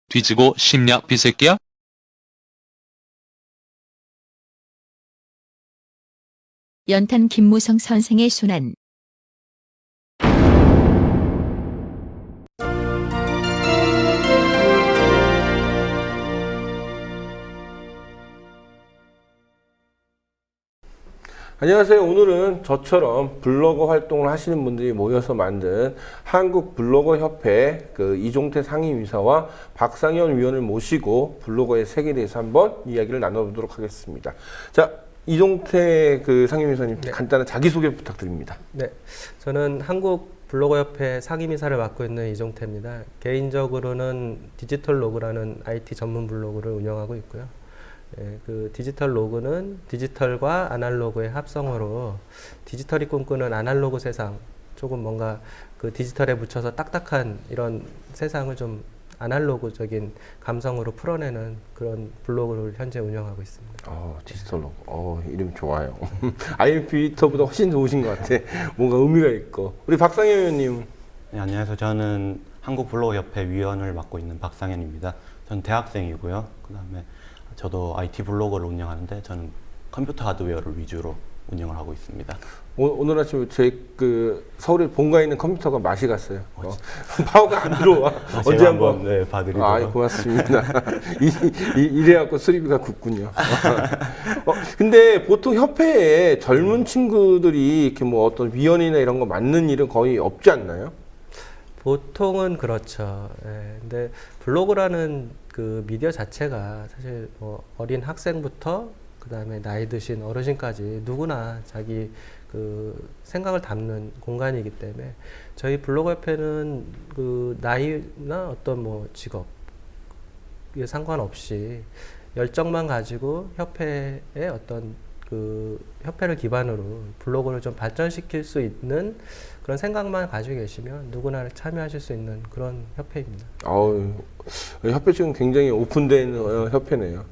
Speaker 11: 뒤지고 싶냐, 비새끼야?
Speaker 10: 연탄 김무성 선생의 순환.
Speaker 5: 안녕하세요. 오늘은 저처럼 블로거 활동을 하시는 분들이 모여서 만든 한국블로거협회 이종태 상임이사와 박상현 위원을 모시고 블로거의 세계에 대해서 한번 이야기를 나눠보도록 하겠습니다. 자, 이종태 상임이사님,
Speaker 12: 네.
Speaker 5: 간단한 자기소개 부탁드립니다.
Speaker 12: 네, 저는 한국블로거협회 상임이사를 맡고 있는 이종태입니다. 개인적으로는 디지털로그라는 IT 전문 블로그를 운영하고 있고요. 그 디지털 로그는 디지털과 아날로그의 합성어로 디지털이 꿈꾸는 아날로그 세상, 조금 뭔가 그 디지털에 묻혀서 딱딱한 이런 세상을 좀 아날로그적인 감성으로 풀어내는 그런 블로그를 현재 운영하고 있습니다.
Speaker 5: 디지털 로그. 이름 좋아요. IMP터보다 훨씬 좋으신 것 같아. 뭔가 의미가 있고. 우리 박상현 의원님.
Speaker 13: 네, 안녕하세요. 저는 한국블로거협회 위원을 맡고 있는 박상현입니다. 저는 대학생이고요. 그 다음에 저도 IT 블로거를 운영하는데 저는 컴퓨터 하드웨어를 위주로 운영을 하고 있습니다.
Speaker 5: 오늘 아침에 제 서울에 본가에 있는 컴퓨터가 맛이 갔어요. 파워가 안 들어와. 언제 한번
Speaker 13: 봐드리도록.
Speaker 5: 고맙습니다. 이래갖고 수리비가 굳군요. 근데 보통 협회에 젊은 친구들이 이렇게 어떤 위원이나 이런 거 맡는 일은 거의 없지 않나요?
Speaker 12: 보통은 그렇죠. 근데 블로그라는 그 미디어 자체가 사실 어린 학생부터 그 다음에 나이 드신 어르신까지 누구나 자기 그 생각을 담는 공간이기 때문에 저희 블로거협회는 그 나이나 어떤 직업에 상관없이 열정만 가지고 협회의 어떤 그 협회를 기반으로 블로그를 좀 발전시킬 수 있는 그런 생각만 가지고 계시면 누구나 참여하실 수 있는 그런 협회입니다.
Speaker 5: 협회 지금 굉장히 오픈된 협회네요.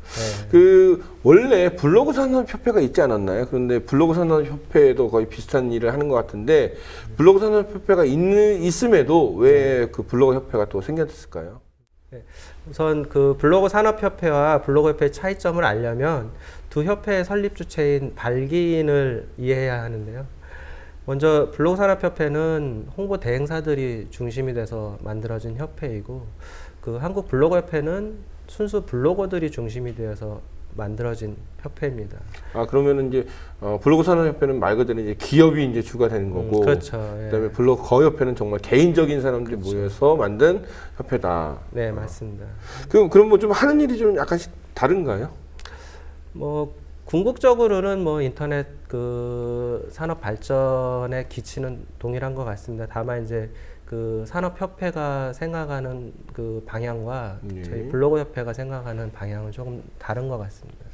Speaker 5: 네. 원래 블로그 산업협회가 있지 않았나요? 그런데 블로그 산업협회도 거의 비슷한 일을 하는 것 같은데 블로그 산업협회가 있음에도 왜 그 블로그 협회가 또 생겼을까요?
Speaker 12: 네. 우선 그 블로그 산업협회와 블로그협회의 차이점을 알려면 두 협회의 설립 주체인 발기인을 이해해야 하는데요. 먼저 블로그 산업협회는 홍보 대행사들이 중심이 돼서 만들어진 협회이고 그 한국 블로거협회는 순수 블로거들이 중심이 되어서 만들어진 협회입니다.
Speaker 5: 그러면은 이제 블로그 산업협회는 말 그대로 이제 기업이 이제 주가 되는 거고,
Speaker 12: 그렇죠.
Speaker 5: 그다음에 블로거 협회는 정말 개인적인 사람들이
Speaker 12: 그렇죠.
Speaker 5: 모여서 만든 협회다.
Speaker 12: 네, 맞습니다.
Speaker 5: 그럼 좀 하는 일이 좀 약간씩 다른가요?
Speaker 12: 궁극적으로는 뭐 인터넷 그 산업 발전의 기치는 동일한 것 같습니다. 다만 이제 그 산업협회가 생각하는 그 방향과 저희 블로거협회가 생각하는 방향은 조금 다른 것 같습니다.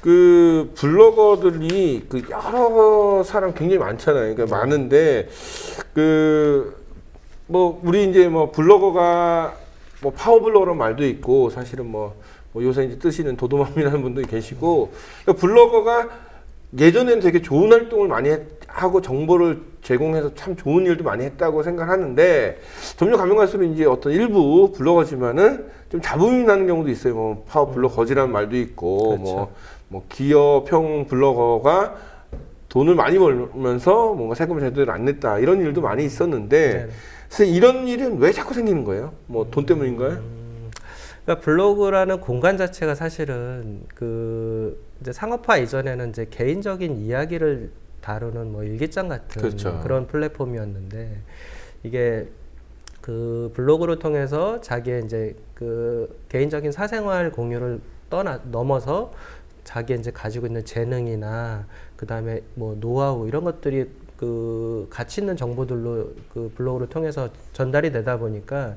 Speaker 5: 그 블로거들이 그 여러 사람 굉장히 많잖아요. 그러니까 많은데 그 뭐 우리 이제 뭐 블로거가 뭐 파워블로거라는 말도 있고 사실은 뭐 요새 이제 뜨시는 도도맘이라는 분도 계시고 그러니까 블로거가 예전에는 되게 좋은 활동을 많이 하고 정보를 제공해서 참 좋은 일도 많이 했다고 생각하는데 점점 가면 갈수록 이제 어떤 일부 블로거지만은 좀 잡음이 나는 경우도 있어요. 뭐 파워 블로거지라는 말도 있고
Speaker 12: 그렇죠.
Speaker 5: 뭐 기업형 블로거가 돈을 많이 벌면서 뭔가 세금을 제대로 안 냈다 이런 일도 많이 있었는데 그래서 이런 일은 왜 자꾸 생기는 거예요? 뭐 돈 때문인가요?
Speaker 12: 그러니까 블로그라는 공간 자체가 사실은 그 이제 상업화 이전에는 이제 개인적인 이야기를 다루는 뭐 일기장 같은
Speaker 5: 그렇죠.
Speaker 12: 그런 플랫폼이었는데 이게 그 블로그를 통해서 자기의 이제 그 개인적인 사생활 공유를 넘어서 자기 이제 가지고 있는 재능이나 그 다음에 뭐 노하우 이런 것들이 그 가치 있는 정보들로 그 블로그를 통해서 전달이 되다 보니까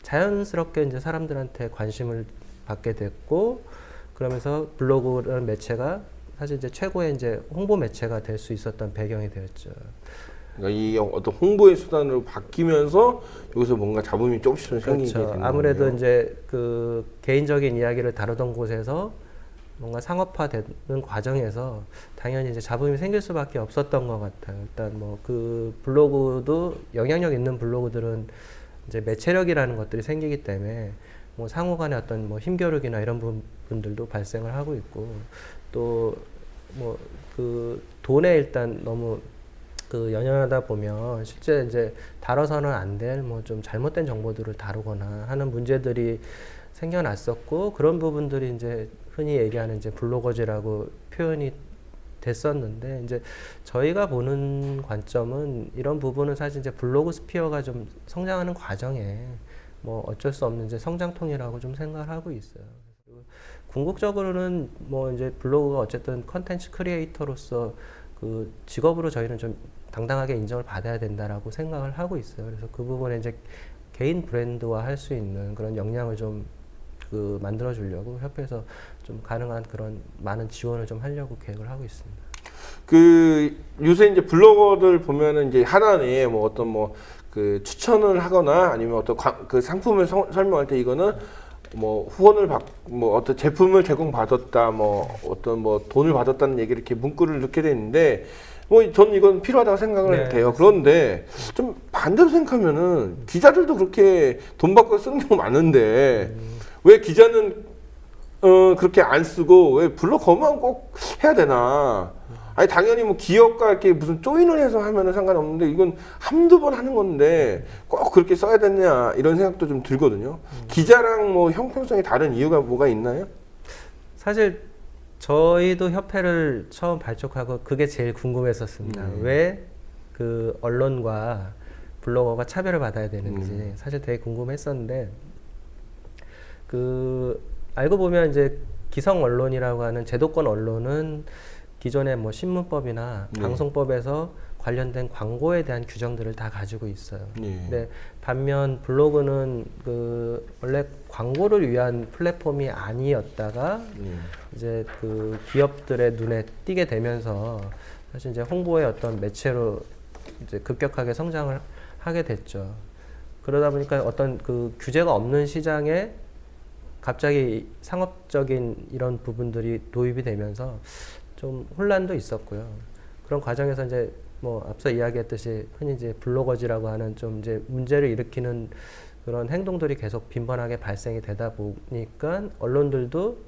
Speaker 12: 자연스럽게 이제 사람들한테 관심을 받게 됐고 그러면서 블로그라는 매체가 사실 이제 최고의 이제 홍보 매체가 될 수 있었던 배경이 되었죠.
Speaker 5: 그러니까 이 어떤 홍보의 수단으로 바뀌면서 여기서 뭔가 잡음이 조금씩 생기게
Speaker 12: 그렇죠.
Speaker 5: 되는
Speaker 12: 아무래도
Speaker 5: 거네요.
Speaker 12: 이제 그 개인적인 이야기를 다루던 곳에서 뭔가 상업화되는 과정에서 당연히 이제 잡음이 생길 수밖에 없었던 것 같아요. 일단 뭐 그 블로그도 영향력 있는 블로그들은 이제 매체력이라는 것들이 생기기 때문에 뭐 상호간의 어떤 뭐 힘겨루기나 이런 부분들도 발생을 하고 있고 또 뭐 그 돈에 일단 너무 그 연연하다 보면 실제 이제 다뤄서는 안 될 뭐 좀 잘못된 정보들을 다루거나 하는 문제들이 생겨났었고 그런 부분들이 이제 흔히 얘기하는 이제 블로거지라고 표현이 됐었는데 이제 저희가 보는 관점은 이런 부분은 사실 이제 블로그 스피어가 좀 성장하는 과정에 뭐 어쩔 수 없는 이제 성장통이라고 좀 생각을 하고 있어요. 궁극적으로는 뭐 이제 블로그가 어쨌든 컨텐츠 크리에이터로서 그 직업으로 저희는 좀 당당하게 인정을 받아야 된다라고 생각을 하고 있어요. 그래서 그 부분에 이제 개인 브랜드화 할 수 있는 그런 역량을 좀 그 만들어 주려고 협회에서 좀 가능한 그런 많은 지원을 좀 하려고 계획을 하고 있습니다.
Speaker 5: 그 요새 이제 블로거들 보면은 이제 하나에 뭐 어떤 뭐 그 추천을 하거나 아니면 어떤 그 상품을 설명할 때 이거는 뭐 후원을 뭐 어떤 제품을 제공받았다 뭐 어떤 뭐 돈을 받았다는 얘기를 이렇게 문구를 넣게 되는데 뭐 저는 이건 필요하다고 생각을 돼요. 그런데 좀 반대로 생각하면은 기자들도 그렇게 돈 받고 쓰는 경우 많은데 왜 기자는 그렇게 안 쓰고 왜 블로거만 꼭 해야 되나? 아니 당연히 뭐 기업과 이렇게 무슨 조인을 해서 하면은 상관없는데 이건 한두 번 하는 건데 꼭 그렇게 써야 되냐 이런 생각도 좀 들거든요. 기자랑 뭐 형평성이 다른 이유가 뭐가 있나요?
Speaker 12: 사실 저희도 협회를 처음 발족하고 그게 제일 궁금했었습니다. 왜 그 언론과 블로거가 차별을 받아야 되는지 사실 되게 궁금했었는데 그 알고 보면 이제 기성 언론이라고 하는 제도권 언론은 기존의 뭐 신문법이나 방송법에서 관련된 광고에 대한 규정들을 다 가지고 있어요. 근데 반면 블로그는 그 원래 광고를 위한 플랫폼이 아니었다가 이제 그 기업들의 눈에 띄게 되면서 사실 이제 홍보의 어떤 매체로 이제 급격하게 성장을 하게 됐죠. 그러다 보니까 어떤 그 규제가 없는 시장에 갑자기 상업적인 이런 부분들이 도입이 되면서 좀 혼란도 있었고요. 그런 과정에서 이제 뭐 앞서 이야기했듯이 흔히 이제 블로거지라고 하는 좀 이제 문제를 일으키는 그런 행동들이 계속 빈번하게 발생이 되다 보니까 언론들도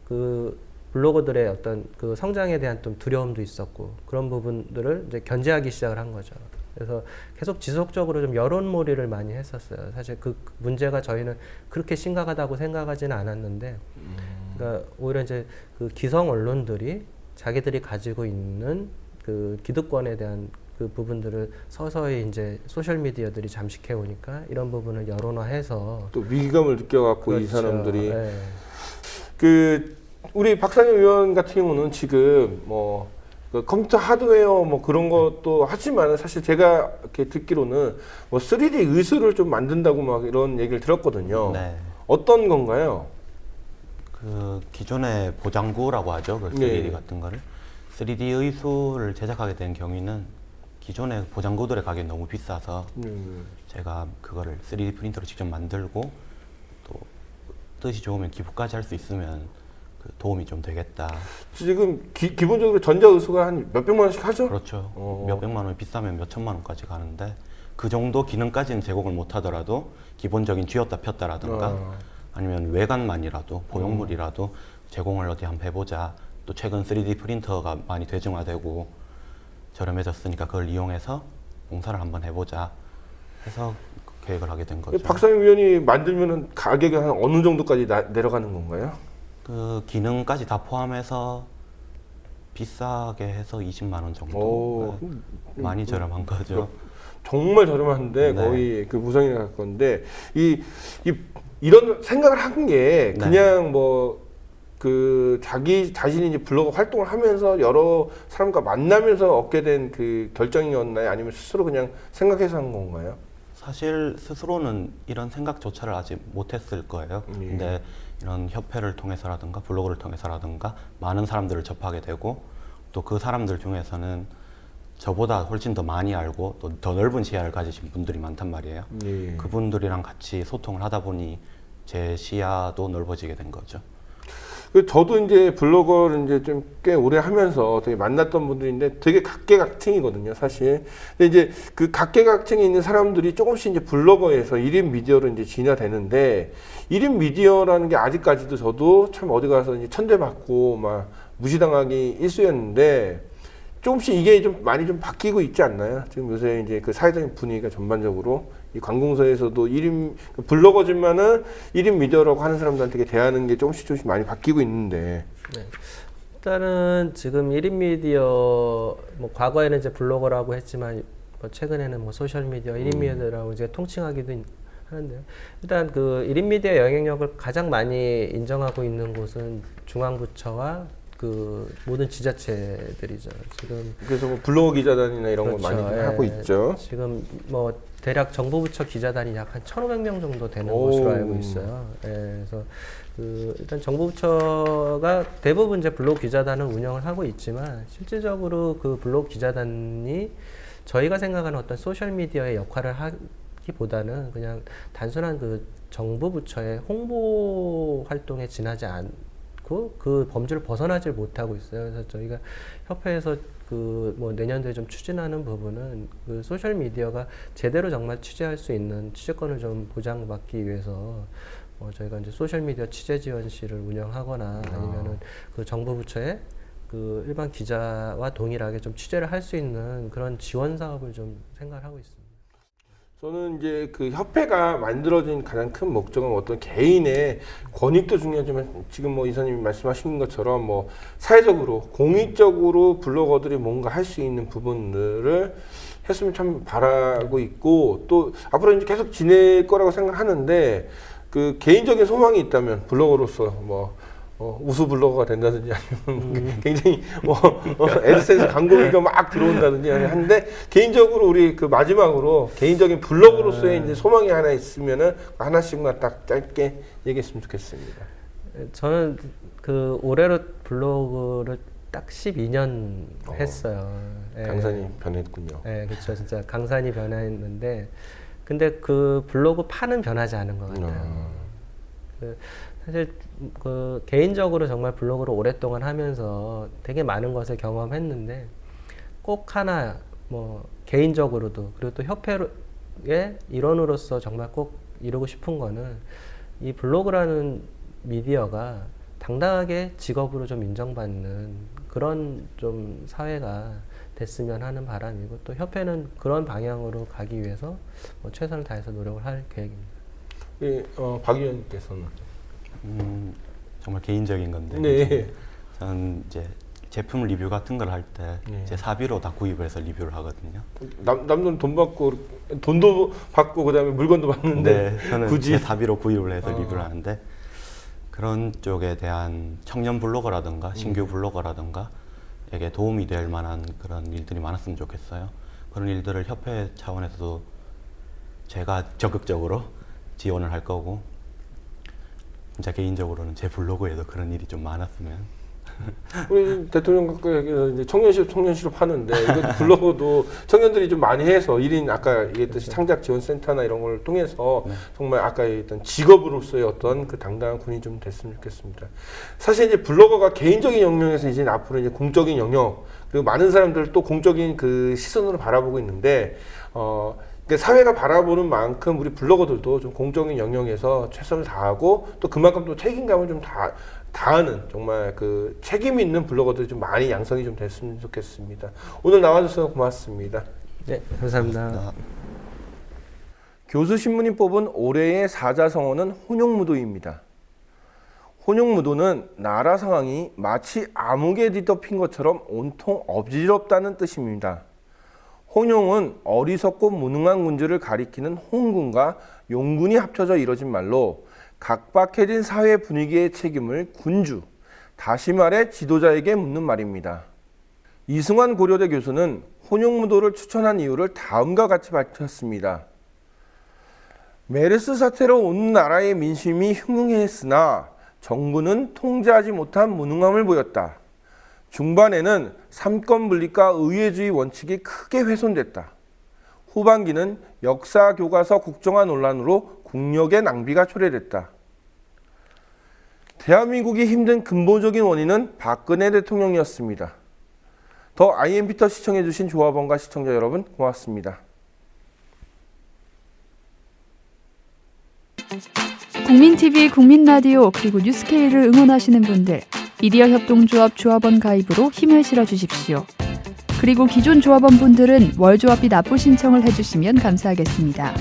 Speaker 12: 그 블로거들의 어떤 그 성장에 대한 좀 두려움도 있었고 그런 부분들을 이제 견제하기 시작을 한 거죠. 그래서 계속 지속적으로 좀 여론몰이를 많이 했었어요. 사실 그 문제가 저희는 그렇게 심각하다고 생각하지는 않았는데, 그러니까 오히려 이제 그 기성 언론들이 자기들이 가지고 있는 그 기득권에 대한 그 부분들을 서서히 이제 소셜 미디어들이 잠식해 오니까 이런 부분을 여론화해서
Speaker 5: 또 위기감을 느껴갖고
Speaker 12: 그렇죠.
Speaker 5: 이 사람들이
Speaker 12: 네.
Speaker 5: 그 우리 박상현 의원 같은 경우는 지금 뭐 그 컴퓨터 하드웨어 뭐 그런 것도 하지만 사실 제가 이렇게 듣기로는 뭐 3D 의수를 좀 만든다고 막 이런 얘기를 들었거든요.
Speaker 13: 네.
Speaker 5: 어떤 건가요?
Speaker 13: 그 기존의 보장구라고 하죠. 그 3D
Speaker 5: 네.
Speaker 13: 같은 거를 3D 의수를 제작하게 된 경우는 기존의 보장구들의 가격이 너무 비싸서 제가 그거를 3D 프린터로 직접 만들고 또 뜻이 좋으면 기부까지 할 수 있으면 그 도움이 좀 되겠다.
Speaker 5: 지금 기본적으로 전자의수가 한 몇백만 원씩 하죠?
Speaker 13: 그렇죠. 몇백만 원, 비싸면 몇천만 원까지 가는데 그 정도 기능까지는 제공을 못 하더라도 기본적인 쥐었다 폈다라든가 아니면 외관만이라도 보형물이라도 제공을 어디 한번 해보자. 또 최근 3D 프린터가 많이 대중화되고 저렴해졌으니까 그걸 이용해서 공사를 한번 해보자 해서 계획을 하게 된 거죠.
Speaker 5: 박상현 위원이 만들면은 가격이 한 어느 정도까지 내려가는 건가요?
Speaker 13: 그 기능까지 다 포함해서 비싸게 해서 20만 원 정도. 많이 저렴한 거죠.
Speaker 5: 정말 저렴한데
Speaker 13: 네.
Speaker 5: 거의 그 무상이나 갈 건데 이런 생각을 한 게 그냥 뭐 그 자기 자신이 이제 블로그 활동을 하면서 여러 사람과 만나면서 얻게 된 그 결정이었나요? 아니면 스스로 그냥 생각해서 한 건가요?
Speaker 13: 사실 스스로는 이런 생각조차를 아직 못했을 거예요. 근데 이런 협회를 통해서라든가 블로그를 통해서라든가 많은 사람들을 접하게 되고 또 그 사람들 중에서는 저보다 훨씬 더 많이 알고 또 더 넓은 시야를 가지신 분들이 많단 말이에요. 그분들이랑 같이 소통을 하다 보니 제 시야도 넓어지게 된 거죠.
Speaker 5: 저도 이제 블로거를 이제 좀 꽤 오래 하면서 되게 만났던 분들인데 되게 각계각층이거든요, 사실. 근데 이제 그 각계각층에 있는 사람들이 조금씩 이제 블로거에서 1인 미디어로 이제 진화되는데 1인 미디어라는 게 아직까지도 저도 참 어디 가서 이제 천대받고 막 무시당하기 일쑤였는데 조금씩 이게 좀 많이 좀 바뀌고 있지 않나요? 지금 요새 이제 그 사회적인 분위기가 전반적으로 이 관공서에서도 1인 블로거지만은 1인 미디어라고 하는 사람들한테 대하는 게 조금씩 많이 바뀌고 있는데.
Speaker 12: 네. 일단은 지금 1인 미디어 뭐 과거에는 이제 블로거라고 했지만 뭐 최근에는 뭐 소셜 미디어 1인 미디어라고 이제 통칭하기도 하는데요. 일단 그 1인 미디어 영향력을 가장 많이 인정하고 있는 곳은 중앙부처와 그 모든 지자체들이죠. 지금
Speaker 5: 그래서 뭐 블로그 기자단이나 이런
Speaker 12: 그렇죠.
Speaker 5: 거 많이 하고 있죠.
Speaker 12: 지금 뭐 대략 정부부처 기자단이 약 한 1,500명 정도 되는 것으로 알고 있어요. 그래서 그 일단 정부부처가 대부분 이제 블로그 기자단을 운영을 하고 있지만 실질적으로 그 블로그 기자단이 저희가 생각하는 어떤 소셜 미디어의 역할을 하기보다는 그냥 단순한 그 정부 부처의 홍보 활동에 지나지 않고 그 범주를 벗어나질 못하고 있어요. 그래서 저희가 협회에서 그 뭐 내년도에 좀 추진하는 부분은 그 소셜 미디어가 제대로 정말 취재할 수 있는 취재권을 좀 보장받기 위해서 저희가 이제 소셜 미디어 취재 지원실을 운영하거나 아니면은 그 정부 부처에 그 일반 기자와 동일하게 좀 취재를 할 수 있는 그런 지원 사업을 좀 생각을 하고 있습니다.
Speaker 5: 저는 이제 그 협회가 만들어진 가장 큰 목적은 어떤 개인의 권익도 중요하지만 지금 뭐 이사님이 말씀하신 것처럼 뭐 사회적으로 공익적으로 블로거들이 뭔가 할 수 있는 부분들을 했으면 참 바라고 있고 또 앞으로 이제 계속 지낼 거라고 생각하는데 그 개인적인 소망이 있다면 블로거로서 뭐 우수 블로거가 된다든지 아니면 굉장히 애드센스 광고비가 막 들어온다든지 하는데 개인적으로 우리 그 마지막으로 개인적인 블로거로서의 이제 소망이 하나 있으면은 하나씩만 딱 짧게 얘기했으면 좋겠습니다.
Speaker 12: 저는 그 올해로 블로그를 딱 12년 했어요.
Speaker 5: 강산이 변했군요.
Speaker 12: 네, 그렇죠. 진짜 강산이 변했는데 근데 그 블로그 판은 변하지 않은 것 같아요. 사실 그 개인적으로 정말 블로그를 오랫동안 하면서 되게 많은 것을 경험했는데 꼭 하나 뭐 개인적으로도 그리고 또 협회의 일원으로서 정말 꼭 이루고 싶은 거는 이 블로그라는 미디어가 당당하게 직업으로 좀 인정받는 그런 좀 사회가 됐으면 하는 바람이고 또 협회는 그런 방향으로 가기 위해서 뭐 최선을 다해서 노력을 할 계획입니다.
Speaker 5: 예, 박 의원님께서는
Speaker 13: 정말 개인적인 건데
Speaker 5: 네.
Speaker 13: 저는 이제 제품 리뷰 같은 걸 할 때 제 사비로 다 구입을 해서 리뷰를 하거든요.
Speaker 5: 남들은 돈도 받고 그다음에 물건도 받는데
Speaker 13: 네, 저는
Speaker 5: 굳이
Speaker 13: 제 사비로 구입을 해서 리뷰를 하는데 그런 쪽에 대한 청년 블로거라든가 신규 블로거라든가 에게 도움이 될 만한 그런 일들이 많았으면 좋겠어요. 그런 일들을 협회 차원에서도 제가 적극적으로 지원을 할 거고, 진짜 개인적으로는 제 블로그에도 그런 일이 좀 많았으면.
Speaker 5: 우리 대통령께서 이제 청년실업 하는데 이것도 블로그도 청년들이 좀 많이 해서 1인 아까 얘기했듯이 창작 지원 센터나 이런 걸 통해서 정말 아까 얘기했던 직업으로서의 어떤 그 당당한 군인이 좀 됐으면 좋겠습니다. 사실 이제 블로거가 개인적인 영역에서 이제 앞으로 이제 공적인 영역, 그리고 많은 사람들 또 공적인 그 시선으로 바라보고 있는데 그러니까 사회가 바라보는 만큼 우리 블로거들도 좀 공적인 영역에서 최선을 다하고 또 그만큼 또 책임감을 좀 다하는 정말 그 책임 있는 블로거들이 좀 많이 양성이 좀 됐으면 좋겠습니다. 오늘 나와주셔서 고맙습니다.
Speaker 12: 네, 감사합니다.
Speaker 5: 교수신문이 뽑은 올해의 사자성어는 혼용무도입니다. 혼용무도는 나라 상황이 마치 암흑에 뒤덮인 것처럼 온통 어지럽다는 뜻입니다. 혼용은 어리석고 무능한 군주를 가리키는 혼군과 용군이 합쳐져 이뤄진 말로 각박해진 사회 분위기의 책임을 군주, 다시 말해 지도자에게 묻는 말입니다. 이승환 고려대 교수는 혼용무도를 추천한 이유를 다음과 같이 밝혔습니다. 메르스 사태로 온 나라의 민심이 흉흉했으나 정부는 통제하지 못한 무능함을 보였다. 중반에는 삼권 분립과 의회주의 원칙이 크게 훼손됐다. 후반기는 역사 교과서 국정화 논란으로 국력의 낭비가 초래됐다. 대한민국이 힘든 근본적인 원인은 박근혜 대통령이었습니다. 더 IM부터 시청해주신 조합원과 시청자 여러분 고맙습니다.
Speaker 14: 국민TV, 국민라디오 그리고 뉴스케이를 응원하시는 분들, 미디어협동조합 조합원 가입으로 힘을 실어주십시오. 그리고 기존 조합원분들은 월조합비 납부 신청을 해주시면 감사하겠습니다.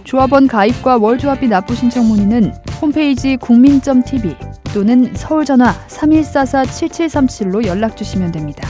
Speaker 14: 조합원 가입과 월조합비 납부 신청 문의는 홈페이지 국민.tv 또는 서울전화 3144-7737로 연락주시면 됩니다.